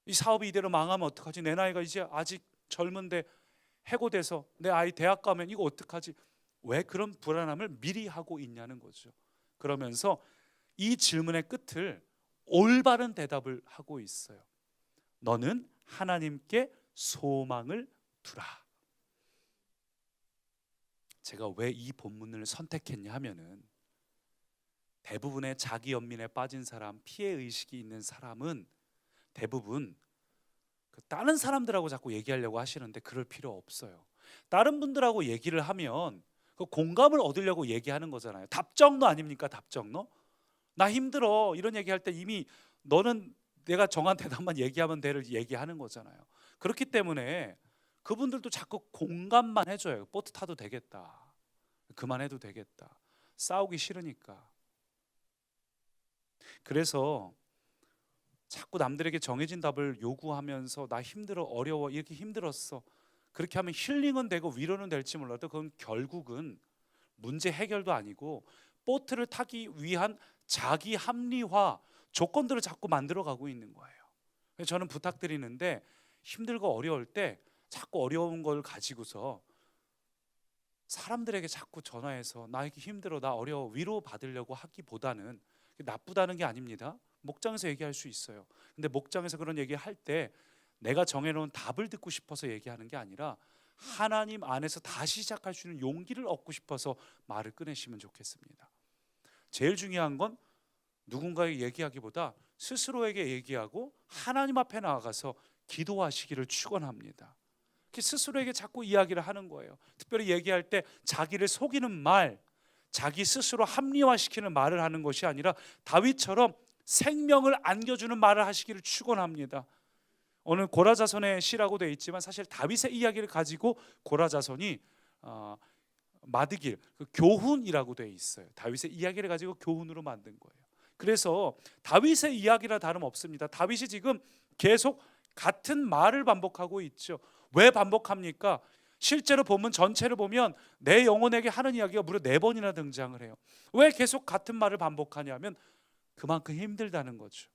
이 사업이 이대로 망하면 어떡하지? 내 나이가 이제 아직 젊은데 해고돼서 내 아이 대학 가면 이거 어떡하지? 왜 그런 불안함을 미리 하고 있냐는 거죠. 그러면서 이 질문의 끝을 올바른 대답을 하고 있어요. 너는 하나님께 소망을 두라. 제가 왜 이 본문을 선택했냐 하면은 대부분의 자기 연민에 빠진 사람, 피해 의식이 있는 사람은 대부분 다른 사람들하고 자꾸 얘기하려고 하시는데 그럴 필요 없어요. 다른 분들하고 얘기를 하면 그 공감을 얻으려고 얘기하는 거잖아요. 답정너 아닙니까? 답정너? 나 힘들어 이런 얘기할 때 이미 너는 내가 정한 대답만 얘기하면 돼를 얘기하는 거잖아요. 그렇기 때문에 그분들도 자꾸 공감만 해줘요. 보트 타도 되겠다, 그만해도 되겠다, 싸우기 싫으니까. 그래서 자꾸 남들에게 정해진 답을 요구하면서 나 힘들어, 어려워, 이렇게 힘들었어, 그렇게 하면 힐링은 되고 위로는 될지 몰라도 그건 결국은 문제 해결도 아니고 보트를 타기 위한 자기 합리화 조건들을 자꾸 만들어가고 있는 거예요. 그래서 저는 부탁드리는데 힘들고 어려울 때 자꾸 어려운 걸 가지고서 사람들에게 자꾸 전화해서 나 이렇게 힘들어, 나 어려워, 위로 받으려고 하기보다는 나쁘다는 게 아닙니다. 목장에서 얘기할 수 있어요. 근데 목장에서 그런 얘기할 때 내가 정해놓은 답을 듣고 싶어서 얘기하는 게 아니라 하나님 안에서 다시 시작할 수 있는 용기를 얻고 싶어서 말을 꺼내시면 좋겠습니다. 제일 중요한 건 누군가에게 얘기하기보다 스스로에게 얘기하고 하나님 앞에 나아가서 기도하시기를 축원합니다. 스스로에게 자꾸 이야기를 하는 거예요. 특별히 얘기할 때 자기를 속이는 말, 자기 스스로 합리화시키는 말을 하는 것이 아니라 다윗처럼 생명을 안겨주는 말을 하시기를 축원합니다. 오늘 고라자손의 시라고 되어 있지만 사실 다윗의 이야기를 가지고 고라자손이 마드길, 그 교훈이라고 되어 있어요. 다윗의 이야기를 가지고 교훈으로 만든 거예요. 그래서 다윗의 이야기라 다름없습니다. 다윗이 지금 계속 같은 말을 반복하고 있죠. 왜 반복합니까? 실제로 본문 전체를 보면 내 영혼에게 하는 이야기가 무려 4번이나 등장을 해요. 왜 계속 같은 말을 반복하냐면 그만큼 힘들다는 거죠.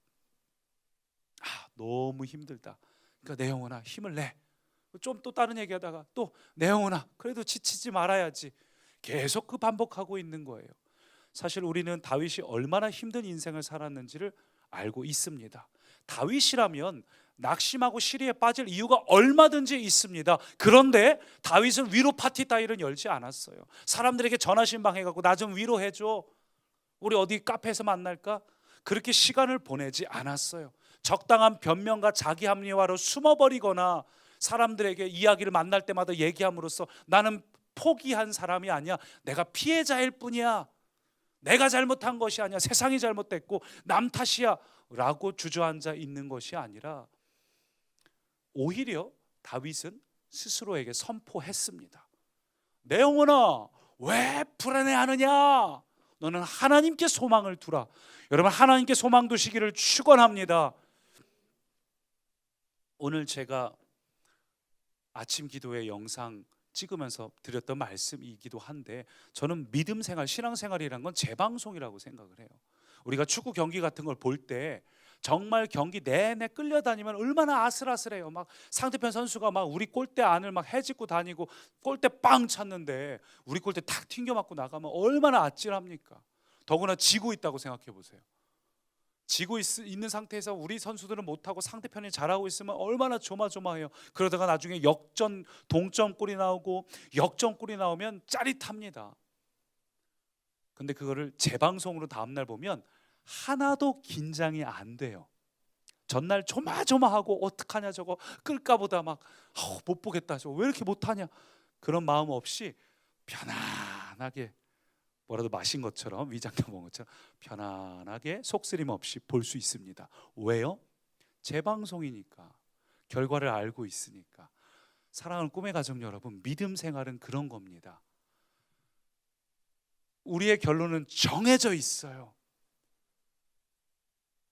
너무 힘들다. 그러니까 내 영혼아 힘을 내. 좀 또 다른 얘기하다가 또 내 영혼아 그래도 지치지 말아야지. 계속 그 반복하고 있는 거예요. 사실 우리는 다윗이 얼마나 힘든 인생을 살았는지를 알고 있습니다. 다윗이라면 낙심하고 시리에 빠질 이유가 얼마든지 있습니다. 그런데 다윗은 위로 파티 따위를 열지 않았어요. 사람들에게 전화 신방해갖고 나 좀 위로해줘, 우리 어디 카페에서 만날까, 그렇게 시간을 보내지 않았어요. 적당한 변명과 자기 합리화로 숨어버리거나 사람들에게 이야기를 만날 때마다 얘기함으로써 나는 포기한 사람이 아니야, 내가 피해자일 뿐이야, 내가 잘못한 것이 아니야, 세상이 잘못됐고 남 탓이야 라고 주저앉아 있는 것이 아니라 오히려 다윗은 스스로에게 선포했습니다. 내 영혼아 왜 불안해하느냐, 너는 하나님께 소망을 두라. 여러분, 하나님께 소망 두시기를 축원합니다. 오늘 제가 아침 기도회 영상 찍으면서 드렸던 말씀이기도 한데, 저는 믿음 생활, 신앙 생활이란 건 재방송이라고 생각을 해요. 우리가 축구 경기 같은 걸 볼 때 정말 경기 내내 끌려다니면 얼마나 아슬아슬해요. 막 상대편 선수가 막 우리 골대 안을 막 헤집고 다니고 골대 빵 찼는데 우리 골대 탁 튕겨 맞고 나가면 얼마나 아찔합니까? 더구나 지고 있다고 생각해 보세요. 지고 있는 상태에서 우리 선수들은 못하고 상대편이 잘하고 있으면 얼마나 조마조마해요. 그러다가 나중에 동점골이 나오고 역전골이 나오면 짜릿합니다. 근데 그거를 재방송으로 다음날 보면 하나도 긴장이 안 돼요. 전날 조마조마하고 어떡하냐, 저거 끌까 보다 막 못 보겠다, 저거 왜 이렇게 못하냐, 그런 마음 없이 편안하게 뭐라도 마신 것처럼, 위장약 먹은 것처럼 편안하게 속쓰림 없이 볼 수 있습니다. 왜요? 재방송이니까, 결과를 알고 있으니까. 사랑하는 꿈의 가족 여러분, 믿음 생활은 그런 겁니다. 우리의 결론은 정해져 있어요.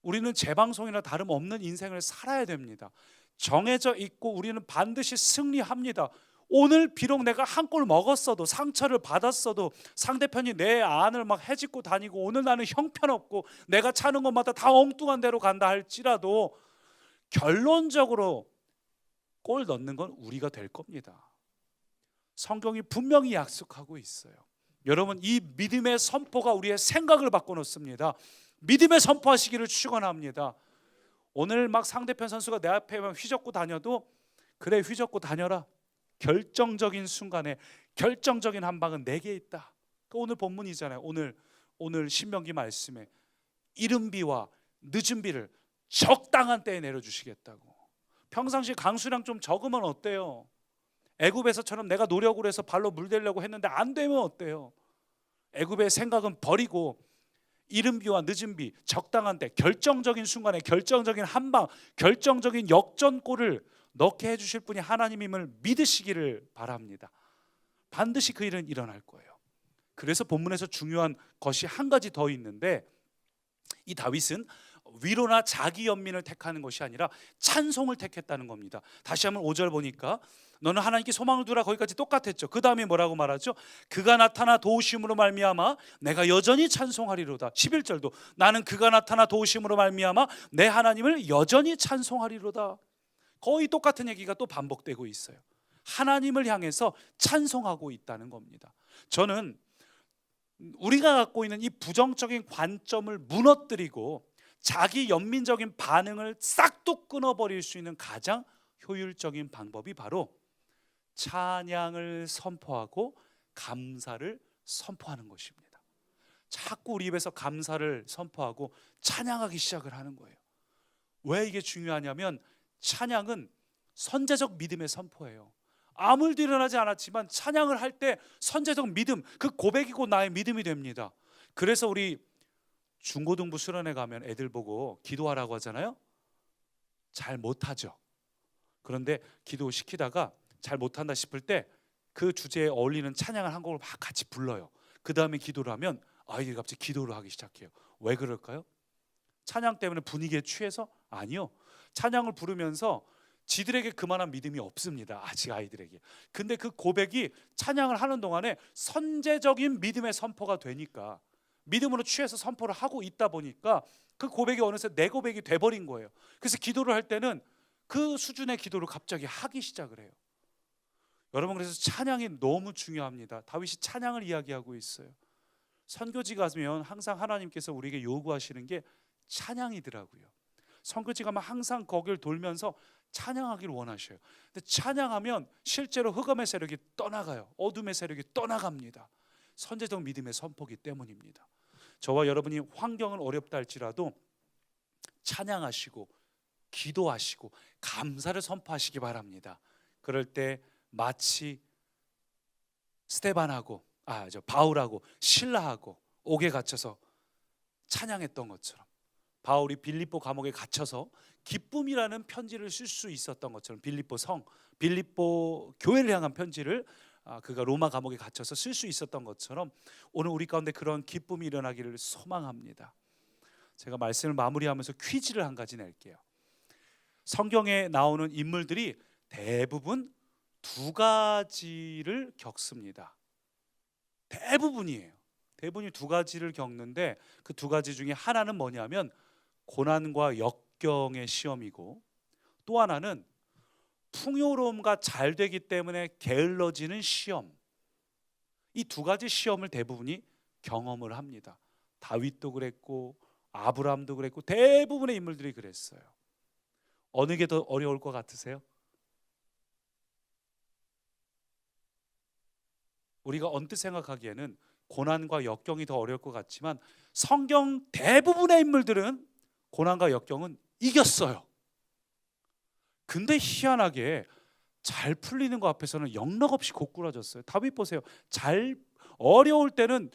우리는 재방송이나 다름없는 인생을 살아야 됩니다. 정해져 있고 우리는 반드시 승리합니다. 오늘 비록 내가 한 골 먹었어도, 상처를 받았어도, 상대편이 내 안을 막 헤집고 다니고 오늘 나는 형편없고 내가 차는 것마다 다 엉뚱한 데로 간다 할지라도 결론적으로 골 넣는 건 우리가 될 겁니다. 성경이 분명히 약속하고 있어요. 여러분, 이 믿음의 선포가 우리의 생각을 바꿔놓습니다. 믿음의 선포하시기를 축원합니다. 오늘 막 상대편 선수가 내 앞에 휘젓고 다녀도 그래, 휘젓고 다녀라. 결정적인 순간에 결정적인 한 방은 내게 있다. 그 오늘 본문이잖아요. 오늘 신명기 말씀에 이른 비와 늦은 비를 적당한 때에 내려주시겠다고. 평상시 강수량 좀 적으면 어때요? 애굽에서처럼 내가 노력을 해서 발로 물대려고 했는데 안 되면 어때요? 애굽의 생각은 버리고 이른 비와 늦은 비, 적당한 때, 결정적인 순간에 결정적인 한방, 결정적인 역전골을 넣게 해주실 분이 하나님임을 믿으시기를 바랍니다. 반드시 그 일은 일어날 거예요. 그래서 본문에서 중요한 것이 한 가지 더 있는데, 이 다윗은 위로나 자기 연민을 택하는 것이 아니라 찬송을 택했다는 겁니다. 다시 한번 5절 보니까 너는 하나님께 소망을 두라, 거기까지 똑같았죠. 그 다음에 뭐라고 말하죠? 그가 나타나 도우심으로 말미암아 내가 여전히 찬송하리로다. 11절도 나는 그가 나타나 도우심으로 말미암아 내 하나님을 여전히 찬송하리로다. 거의 똑같은 얘기가 또 반복되고 있어요. 하나님을 향해서 찬송하고 있다는 겁니다. 저는 우리가 갖고 있는 이 부정적인 관점을 무너뜨리고 자기 연민적인 반응을 싹둑 끊어버릴 수 있는 가장 효율적인 방법이 바로 찬양을 선포하고 감사를 선포하는 것입니다. 자꾸 우리 입에서 감사를 선포하고 찬양하기 시작을 하는 거예요. 왜 이게 중요하냐면 찬양은 선제적 믿음의 선포예요. 아무 일도 일어나지 않았지만 찬양을 할 때 선제적 믿음, 그 고백이 곧 나의 믿음이 됩니다. 그래서 우리 중고등부 수련회 가면 애들 보고 기도하라고 하잖아요. 잘 못하죠. 그런데 기도시키다가 잘 못한다 싶을 때 그 주제에 어울리는 찬양을 한 곡을 막 같이 불러요. 그 다음에 기도를 하면 아이들이 갑자기 기도를 하기 시작해요. 왜 그럴까요? 찬양 때문에 분위기에 취해서? 아니요. 찬양을 부르면서 지들에게 그만한 믿음이 없습니다. 아직 아이들에게. 근데 그 고백이 찬양을 하는 동안에 선제적인 믿음의 선포가 되니까, 믿음으로 취해서 선포를 하고 있다 보니까 그 고백이 어느새 내 고백이 돼버린 거예요. 그래서 기도를 할 때는 그 수준의 기도를 갑자기 하기 시작을 해요. 여러분, 그래서 찬양이 너무 중요합니다. 다윗이 찬양을 이야기하고 있어요. 선교지 가면 항상 하나님께서 우리에게 요구하시는 게 찬양이더라고요. 선교지 가면 항상 거기를 돌면서 찬양하기를 원하셔요. 근데 찬양하면 실제로 흑암의 세력이 떠나가요. 어둠의 세력이 떠나갑니다. 선제적 믿음의 선포기 때문입니다. 저와 여러분이 환경은 어렵다 할지라도 찬양하시고 기도하시고 감사를 선포하시기 바랍니다. 그럴 때 마치 바울하고 실라하고 옥에 갇혀서 찬양했던 것처럼, 바울이 빌립보 감옥에 갇혀서 기쁨이라는 편지를 쓸 수 있었던 것처럼, 빌립보 교회를 향한 편지를 그가 로마 감옥에 갇혀서 쓸 수 있었던 것처럼 오늘 우리 가운데 그런 기쁨이 일어나기를 소망합니다. 제가 말씀을 마무리하면서 퀴즈를 한 가지 낼게요. 성경에 나오는 인물들이 대부분 두 가지를 겪습니다. 대부분이 두 가지를 겪는데 그 두 가지 중에 하나는 뭐냐면 고난과 역경의 시험이고, 또 하나는 풍요로움과 잘 되기 때문에 게을러지는 시험. 이 두 가지 시험을 대부분이 경험을 합니다. 다윗도 그랬고 아브라함도 그랬고 대부분의 인물들이 그랬어요. 어느 게 더 어려울 것 같으세요? 우리가 언뜻 생각하기에는 고난과 역경이 더 어려울 것 같지만 성경 대부분의 인물들은 고난과 역경은 이겼어요. 근데 희한하게 잘 풀리는 거 앞에서는 영락없이 고꾸라졌어요. 다윗 보세요. 어려울 때는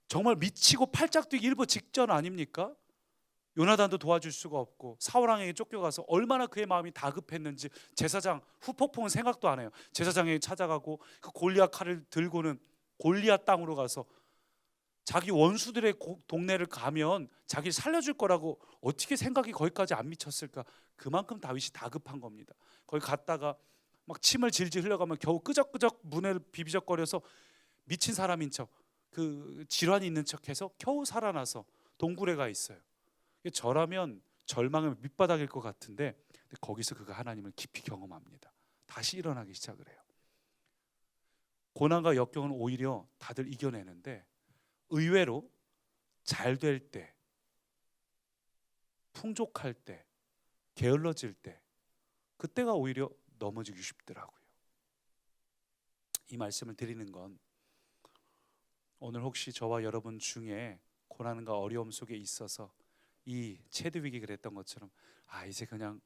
정말 미치고 팔짝 뛰기 일보 직전 아닙니까? 요나단도 도와줄 수가 없고 사울왕에게 쫓겨가서 얼마나 그의 마음이 다급했는지 제사장 후폭풍은 생각도 안 해요. 제사장에게 찾아가고 그 골리앗 칼을 들고는 골리앗 땅으로 가서 자기 원수들의 동네를 가면 자기를 살려줄 거라고 어떻게 생각이 거기까지 안 미쳤을까? 그만큼 다윗이 다급한 겁니다. 거기 갔다가 막 침을 질질 흘려가면 겨우 끄적끄적 문을 비비적거려서 미친 사람인 척, 그 질환이 있는 척해서 겨우 살아나서 동굴에 가 있어요. 저라면 절망의 밑바닥일 것 같은데 거기서 그가 하나님을 깊이 경험합니다. 다시 일어나기 시작을 해요. 고난과 역경은 오히려 다들 이겨내는데 의외로 잘 될 때, 풍족할 때, 게을러질 때, 그때가 오히려 넘어지기 쉽더라고요. 이 말씀을 드리는 건 오늘 혹시 저와 여러분 중에 고난과 어려움 속에 있어서 이 체드윅이 그랬던 것처럼 이제 그냥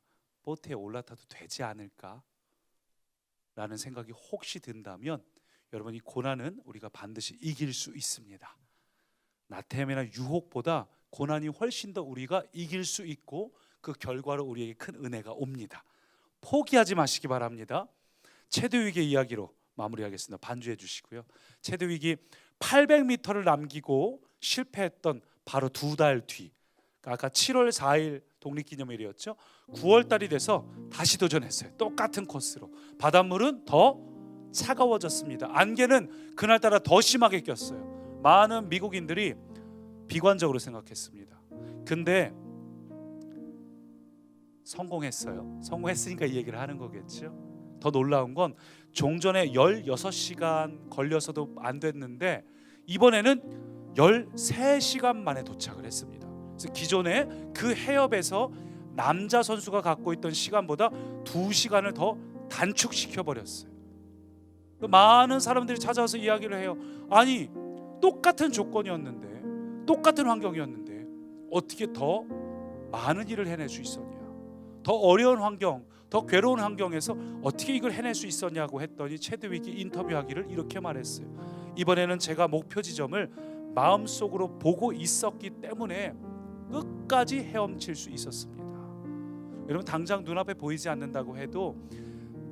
보트에 올라타도 되지 않을까 라는 생각이 혹시 든다면 여러분, 이 고난은 우리가 반드시 이길 수 있습니다. 나태함이나 유혹보다 고난이 훨씬 더 우리가 이길 수 있고 그 결과로 우리에게 큰 은혜가 옵니다. 포기하지 마시기 바랍니다. 체드윅의 이야기로 마무리하겠습니다. 반주해 주시고요. 체드윅이 800m를 남기고 실패했던 바로 2달 뒤, 아까 7월 4일 독립기념일이었죠. 9월 달이 돼서 다시 도전했어요. 똑같은 코스로. 바닷물은 더 차가워졌습니다. 안개는 그날따라 더 심하게 꼈어요. 많은 미국인들이 비관적으로 생각했습니다. 근데 성공했어요. 성공했으니까 이 얘기를 하는 거겠죠. 더 놀라운 건 종전에 16시간 걸려서도 안 됐는데 이번에는 13시간 만에 도착을 했습니다. 그래서 기존에 그 해협에서 남자 선수가 갖고 있던 시간보다 2시간을 더 단축시켜 버렸어요. 많은 사람들이 찾아와서 이야기를 해요. 아니, 똑같은 조건이었는데, 똑같은 환경이었는데 어떻게 더 많은 일을 해낼 수 있었냐, 더 어려운 환경, 더 괴로운 환경에서 어떻게 이걸 해낼 수 있었냐고 했더니 체드윅이 인터뷰하기를 이렇게 말했어요. 이번에는 제가 목표 지점을 마음속으로 보고 있었기 때문에 끝까지 헤엄칠 수 있었습니다. 여러분, 당장 눈앞에 보이지 않는다고 해도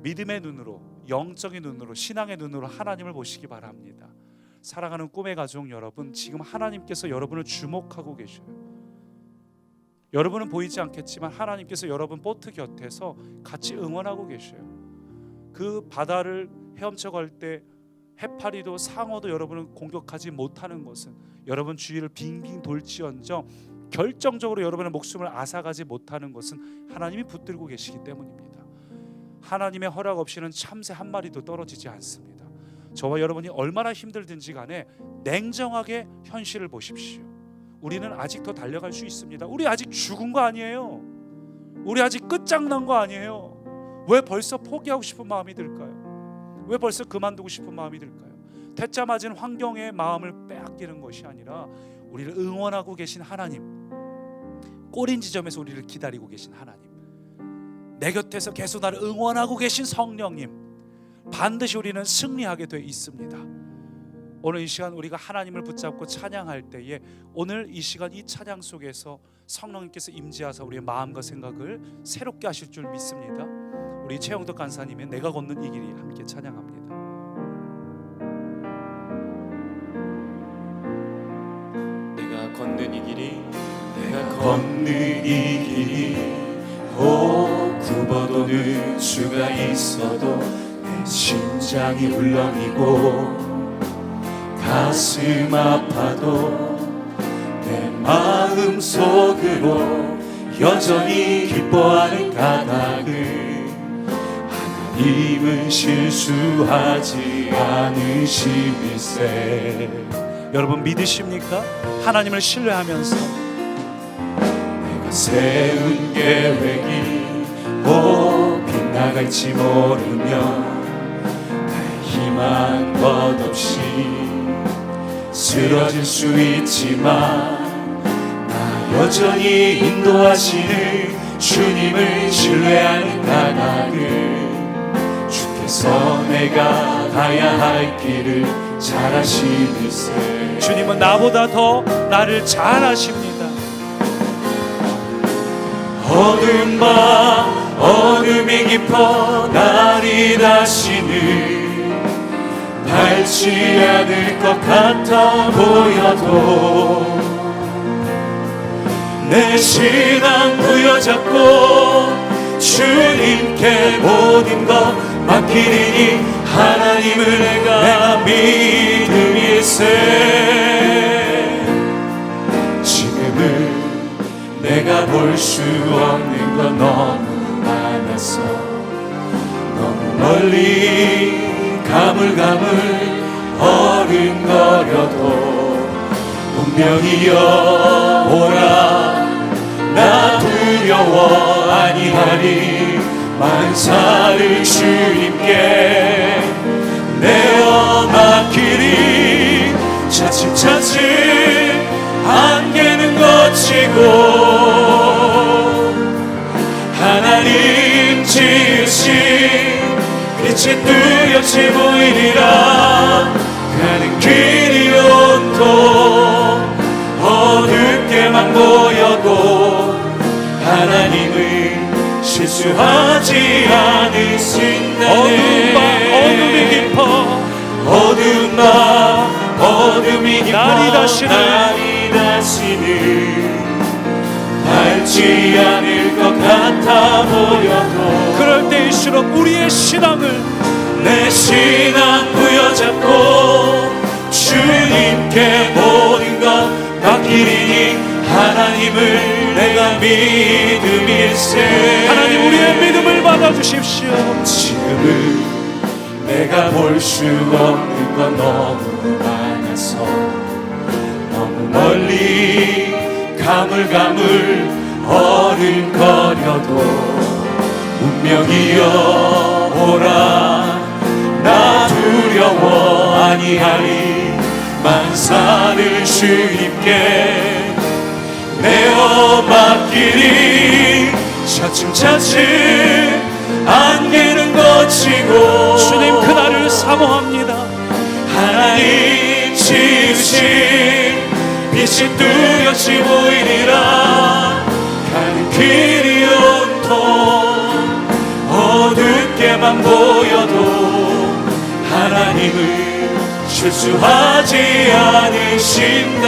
믿음의 눈으로, 영적인 눈으로, 신앙의 눈으로 하나님을 보시기 바랍니다. 사랑하는 꿈의 가족 여러분, 지금 하나님께서 여러분을 주목하고 계셔요. 여러분은 보이지 않겠지만 하나님께서 여러분 보트 곁에서 같이 응원하고 계셔요. 그 바다를 헤엄쳐 갈 때 해파리도 상어도 여러분을 공격하지 못하는 것은 여러분 주위를 빙빙 돌지언정 결정적으로 여러분의 목숨을 앗아가지 못하는 것은 하나님이 붙들고 계시기 때문입니다. 하나님의 허락 없이는 참새 한 마리도 떨어지지 않습니다. 저와 여러분이 얼마나 힘들든지 간에 냉정하게 현실을 보십시오. 우리는 아직 더 달려갈 수 있습니다. 우리 아직 죽은 거 아니에요. 우리 아직 끝장난 거 아니에요. 왜 벌써 포기하고 싶은 마음이 들까요? 왜 벌써 그만두고 싶은 마음이 들까요? 대짜 맞은 환경의 마음을 빼앗기는 것이 아니라 우리를 응원하고 계신 하나님, 꼬린 지점에서 우리를 기다리고 계신 하나님, 내 곁에서 계속 나를 응원하고 계신 성령님, 반드시 우리는 승리하게 돼 있습니다. 오늘 이 시간 우리가 하나님을 붙잡고 찬양할 때에 오늘 이 시간 이 찬양 속에서 성령님께서 임재하사 우리의 마음과 생각을 새롭게 하실 줄 믿습니다. 우리 최영덕 간사님의 내가 걷는 이 길이 함께 찬양합니다. 내가 걷는 이 길이, 내가 걷는 이 길이 굽어도는 수가 있어도 내 심장이 울렁이고 가슴 아파도 내 마음 속으로 여전히 기뻐하는 까닭은 하나님은 실수하지 않으심일세. 여러분 믿으십니까? 하나님을 신뢰하면서 내가 세운 계획이 빗나갈지 모르며 나의 희망 것 없이 쓰러질 수 있지만 나 여전히 인도하시는 주님을 신뢰하는 까닭은 주께서 내가 가야 할 길을 잘 아시니세. 주님은 나보다 더 나를 잘 아십니다. 어두운 밤 어둠이 깊어 날이 다시는 닳지 않을 것 같아 보여도 내 신앙 부여잡고 주님께 모든 것 맡기리니 하나님을 내가 믿음일세. 지금은 내가 볼 수 없는 건 너무 많아서 너무 멀리 가물가물 어른거려도 운명이여 오라 나 두려워 아니하리 만사를 주님께 내어 맡기리 차츰차츰 안개는 거치고 하나님 지으신 빛이 뚜렷이 보이리라 가는 길이 온통 어둡게만 보여도 하나님은 실수하지 않으신다네 어둠이 깊어 어두운 밤 어둠이 깊어 날이 다시는 밝지 않을 것 같아 보여도 그럴 때일수록 우리의 신앙을 내 신앙 부여잡고 주님께 모든 것 맡기리니 하나님을 내가 믿음일세 하나님 우리의 믿음을 받아주십시오. 지금은 내가 볼 수 없는 건 너무 많아서 너무 멀리 가물가물 어른거려도 운명이여 오라 나 두려워 아니하리 만사를 주님께 내어 맡기리 차츰차츰 안개는 거치고 주님 그날을 사모합니다. 하나님 지으신 빛이 뚜렷이 보이리라 가는 길이 온통 어둡게만 보여도 하나님은 실수하지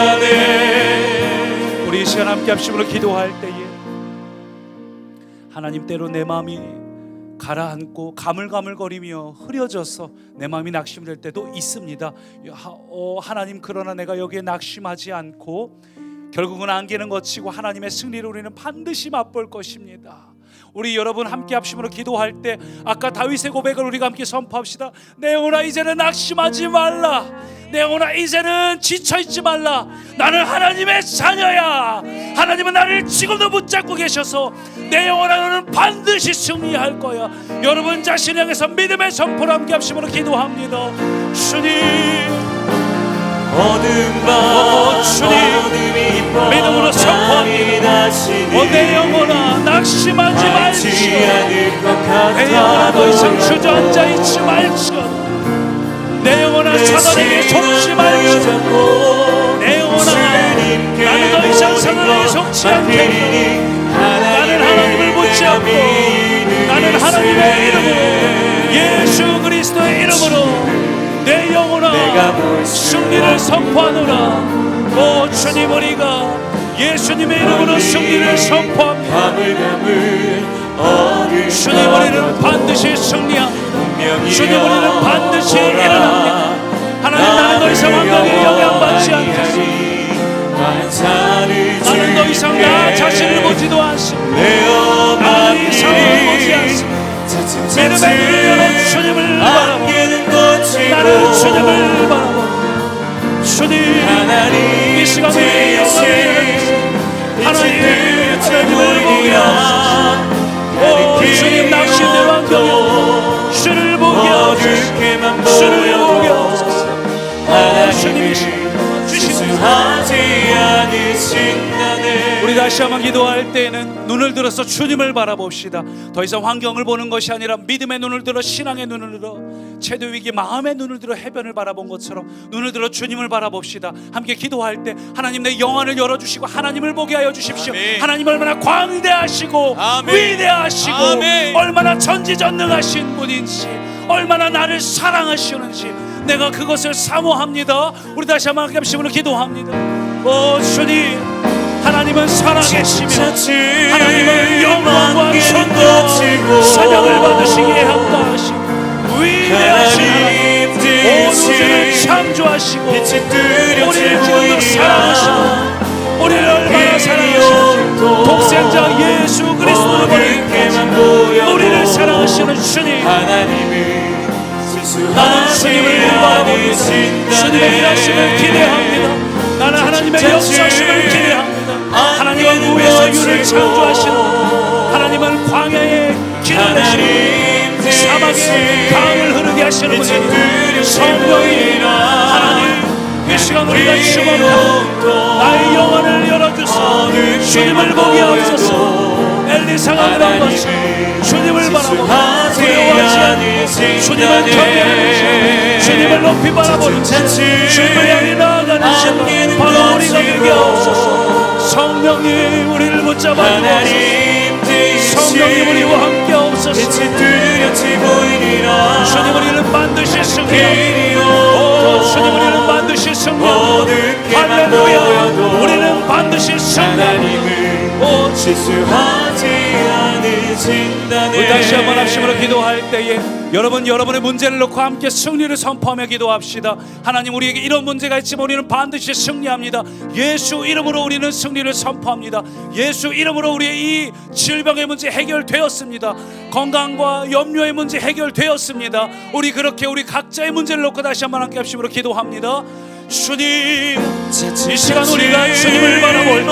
않으신다네 우리 이 시간 함께 합심으로 기도할 때에 하나님 때로 내 마음이 가라앉고 가물가물거리며 흐려져서 내 마음이 낙심될 때도 있습니다. 하나님 그러나 내가 여기에 낙심하지 않고 결국은 안개는 거치고 하나님의 승리를 우리는 반드시 맛볼 것입니다. 우리 여러분 함께 합심으로 기도할 때 아까 다윗의 고백을 우리가 함께 선포합시다. 내 영혼아 이제는 낙심하지 말라. 내 영혼아 이제는 지쳐있지 말라. 나는 하나님의 자녀야. 하나님은 나를 지금도 붙잡고 계셔서 내 영혼아 너는 반드시 승리할 거야. 여러분 자신을 향해서 믿음의 선포를 함께 합심으로 기도합니다. 주님 어두운 밤 주님 어둠이 깊어 믿음으로 선포합니다. 내 영혼아 낙심하지 말지어 내 영혼아 더 이상 주저앉아 있지 말지어 내 영혼아 사단에게 속지 말지어 내 영혼아 나는 더 이상 사단에게 속지 않겠다. 나는 하나님을 붙잡고 나는 하나님의 이름으로 예수 그리스도의 이름으로 내 영혼아 승리를 선포하노라. 오 주님 우리가 예수님의 이름으로 승리를 선포합니다. 주님 우리는 반드시 승리합니다. 주님 우리는 반드시 일어납니다. 하나님 나는 더 이상 환경에 영향받지 않겠습니다. 나는 더 이상 나 자신을 보지도 않습니다. 나는 이 상황을 보지 않습니다. 믿음의 눈을 열어 주님을 바라봅니다. 나는 주님을 바라봅니다. 주님 이 시간 우리의 영광을 하나님을 보게 하소서. 오 주님 낙심된 환경에 주를 보게 하소서. 주를 보게 하소서. 오 주님이 주시옵소서. 우리 다시 한번 기도할 때에는 눈을 들어서 주님을 바라봅시다. 더 이상 환경을 보는 것이 아니라 믿음의 눈을 들어 신앙의 눈을 들어 체도 위기 마음의 눈을 들어 해변을 바라본 것처럼 눈을 들어 주님을 바라봅시다. 함께 기도할 때 하나님 내 영안을 열어주시고 하나님을 보게 하여 주십시오. 아멘. 하나님 얼마나 광대하시고 아멘. 위대하시고 아멘. 얼마나 전지전능하신 분인지 얼마나 나를 사랑하시는지 내가 그것을 사모합니다. 우리 다시 한번 함께 합심으로 기도합니다. 오 주님 하나님은 살아계시며 하나님은 영광과 존귀와 사랑을 받으시기에 합당하시고 위대하신 하나님 온 우주를 창조하시고 우리를 지금도 사랑하시고 우리를 얼마나 사랑하시는지 독생자 예수 그리스도를 보내주시고 우리를 사랑하시는 주님 나는 주님을 바라봅니다. 주님의 일하심을 기대합니다. 나는 하나님의 역사심을 기대합니다. 하나님은 위에서 유를 창조하시고 하나님은 광야에 길을 내시고 사막에 강을 흐르게 하시는 분이니 성령이 하나님 이 시간 우리가 주목하고 나의 영혼을 열어주소. 주님을 보게 하옵소서. 엘리사가 그런 것이 주님을 바라보고 두려워하지 않고 주님을 경외하는 주님을 높이 바라보는 주님을 향해 나아가는 시간 바로 우리가 되게 하옵소서. 성령님 우리를 붙잡아 주옵소서. 성령님 우리와 함께 하옵소서. 주님 우리는 반드시 승리합니다. 주님 우리는 반드시 승리합니다. 할렐루야. 우리는 반드시 승리합니다. 실수하지 않으신다네. 우리 다시 한번 합심으로 기도할 때에 여러분의 문제를 놓고 함께 승리를 선포하며 기도합시다. 하나님 우리에게 이런 문제가 있지만 우리는 반드시 승리합니다. 예수 이름으로 우리는 승리를 선포합니다. 예수 이름으로 우리의 이 질병의 문제 해결되었습니다. 건강과 염려의 문제 해결되었습니다. 우리 그렇게 우리 각자의 문제를 놓고 다시 한번 함께 합심으로 기도합니다. 주님 이 시간 우리가 주님을 바라볼 때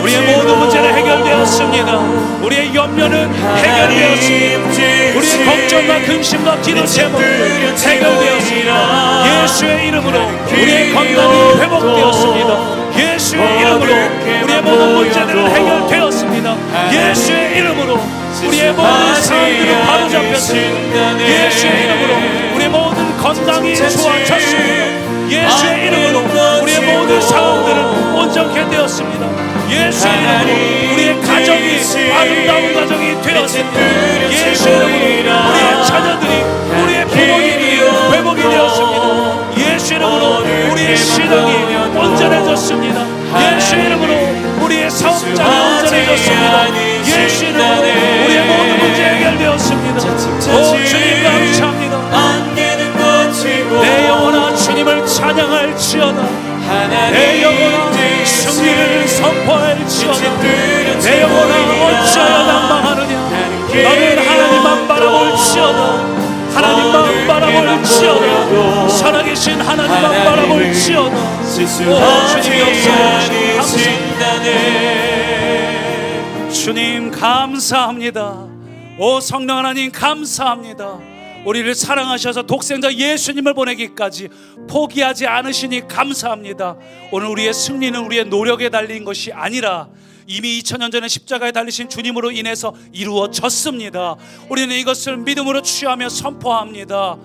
우리의 모든 문제는 해결되었습니다. 우리의 염려는 해결되었습니다. 우리의 걱정과 근심과 기도 제목 해결되었습니다. 예수의 이름으로 우리의 건강이 회복되었습니다. 예수의 이름으로 우리의 모든 문제들은 해결되었습니다. 예수의 이름으로 우리의 모든 상황들은 바로잡혔습니다. 예수의 이름으로 우리의 모든 건강이 좋아졌습니다. 예수의 이름으로 우리의 모든 상황들은 온전케 되었습니다. 예수의 이름으로 우리의 가정이 아름다운 가정이 되었습니다. 예수의 이름으로 우리의 자녀들이 우리의 부모님이 회복이 되었습니다. 예수의 이름으로 우리의 신앙이 온전해졌습니다. 예수의 이름으로 우리의 사업장이 온전해졌습니다. 예수의 이름으로 우리의 모든 문제 해결되었습니다. 오 주님 감사합니다. 내 영혼아 주님을 찬양할지어다. 내 영혼아 승리를 선포할지어다. 내 영혼아 어찌하여 낭망하느냐. 너는 하나님만 바라볼지어다. 하나님만 바라볼지어다. 살아계신 하나님만 바라볼지어다. 오 주님 역사하시옵소서. 주님 감사합니다. 오 성령 하나님 감사합니다. 우리를 사랑하셔서 독생자 예수님을 보내기까지 포기하지 않으시니 감사합니다. 오늘 우리의 승리는 우리의 노력에 달린 것이 아니라 이미 2000년 전에 십자가에 달리신 주님으로 인해서 이루어졌습니다. 우리는 이것을 믿음으로 취하며 선포합니다.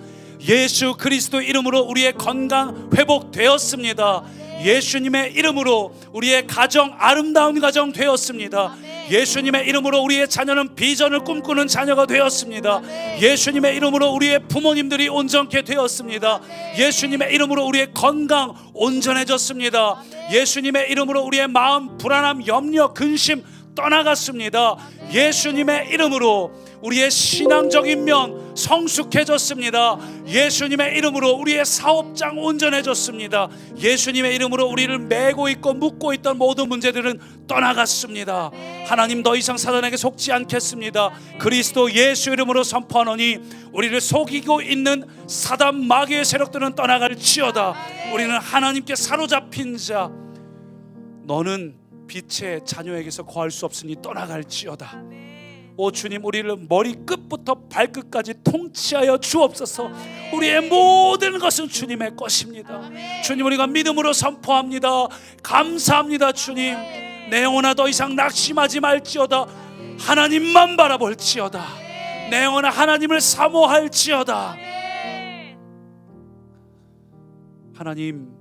예수 그리스도 이름으로 우리의 건강 회복되었습니다. 예수님의 이름으로 우리의 가정 아름다운 가정 되었습니다. 예수님의 이름으로 우리의 자녀는 비전을 꿈꾸는 자녀가 되었습니다. 예수님의 이름으로 우리의 부모님들이 온전케 되었습니다. 예수님의 이름으로 우리의 건강 온전해졌습니다. 예수님의 이름으로 우리의 마음 불안함 염려 근심 떠나갔습니다. 예수님의 이름으로 우리의 신앙적인 면 성숙해졌습니다. 예수님의 이름으로 우리의 사업장 온전해졌습니다. 예수님의 이름으로 우리를 메고 있고 묶고 있던 모든 문제들은 떠나갔습니다. 하나님 더 이상 사단에게 속지 않겠습니다. 그리스도 예수 이름으로 선포하노니 우리를 속이고 있는 사단 마귀의 세력들은 떠나갈지어다. 우리는 하나님께 사로잡힌 자 너는 빛의 자녀에게서 거할 수 없으니 떠나갈지어다. 오 주님 우리를 머리끝부터 발끝까지 통치하여 주옵소서. 우리의 모든 것은 주님의 것입니다. 주님 우리가 믿음으로 선포합니다. 감사합니다. 주님 내 영혼아 더 이상 낙심하지 말지어다. 하나님만 바라볼지어다. 내 영혼아 하나님을 사모할지어다. 하나님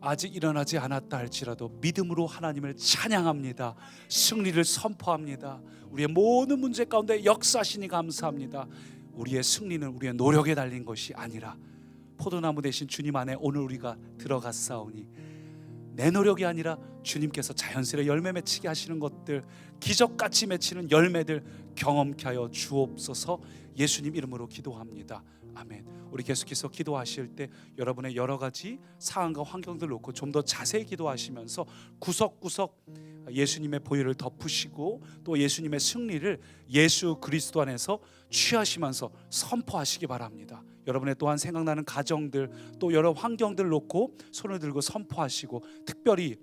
아직 일어나지 않았다 할지라도 믿음으로 하나님을 찬양합니다. 승리를 선포합니다. 우리의 모든 문제 가운데 역사하시니 감사합니다. 우리의 승리는 우리의 노력에 달린 것이 아니라 포도나무 대신 주님 안에 오늘 우리가 들어갔사오니 내 노력이 아니라 주님께서 자연스레 열매 맺히게 하시는 것들 기적같이 맺히는 열매들 경험케 하여 주옵소서. 예수님 이름으로 기도합니다. 아멘. 우리 계속해서 기도하실 때 여러분의 여러 가지 상황과 환경들 놓고 좀 더 자세히 기도하시면서 구석구석 예수님의 보혈을 덮으시고 또 예수님의 승리를 예수 그리스도 안에서 취하시면서 선포하시기 바랍니다. 여러분의 또한 생각나는 가정들 또 여러 환경들 놓고 손을 들고 선포하시고 특별히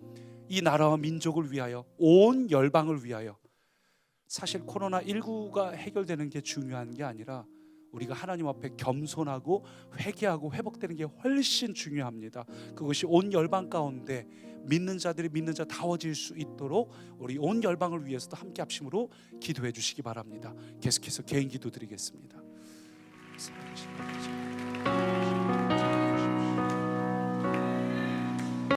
이 나라와 민족을 위하여 온 열방을 위하여 사실 코로나19가 해결되는 게 중요한 게 아니라 우리가 하나님 앞에 겸손하고 회개하고 회복되는 게 훨씬 중요합니다. 그것이 온 열방 가운데 믿는 자들이 믿는 자 다워질 수 있도록 우리 온 열방을 위해서도 함께 합심으로 기도해 주시기 바랍니다. 계속해서 개인 기도 드리겠습니다. 살아계신 것 같으십니다.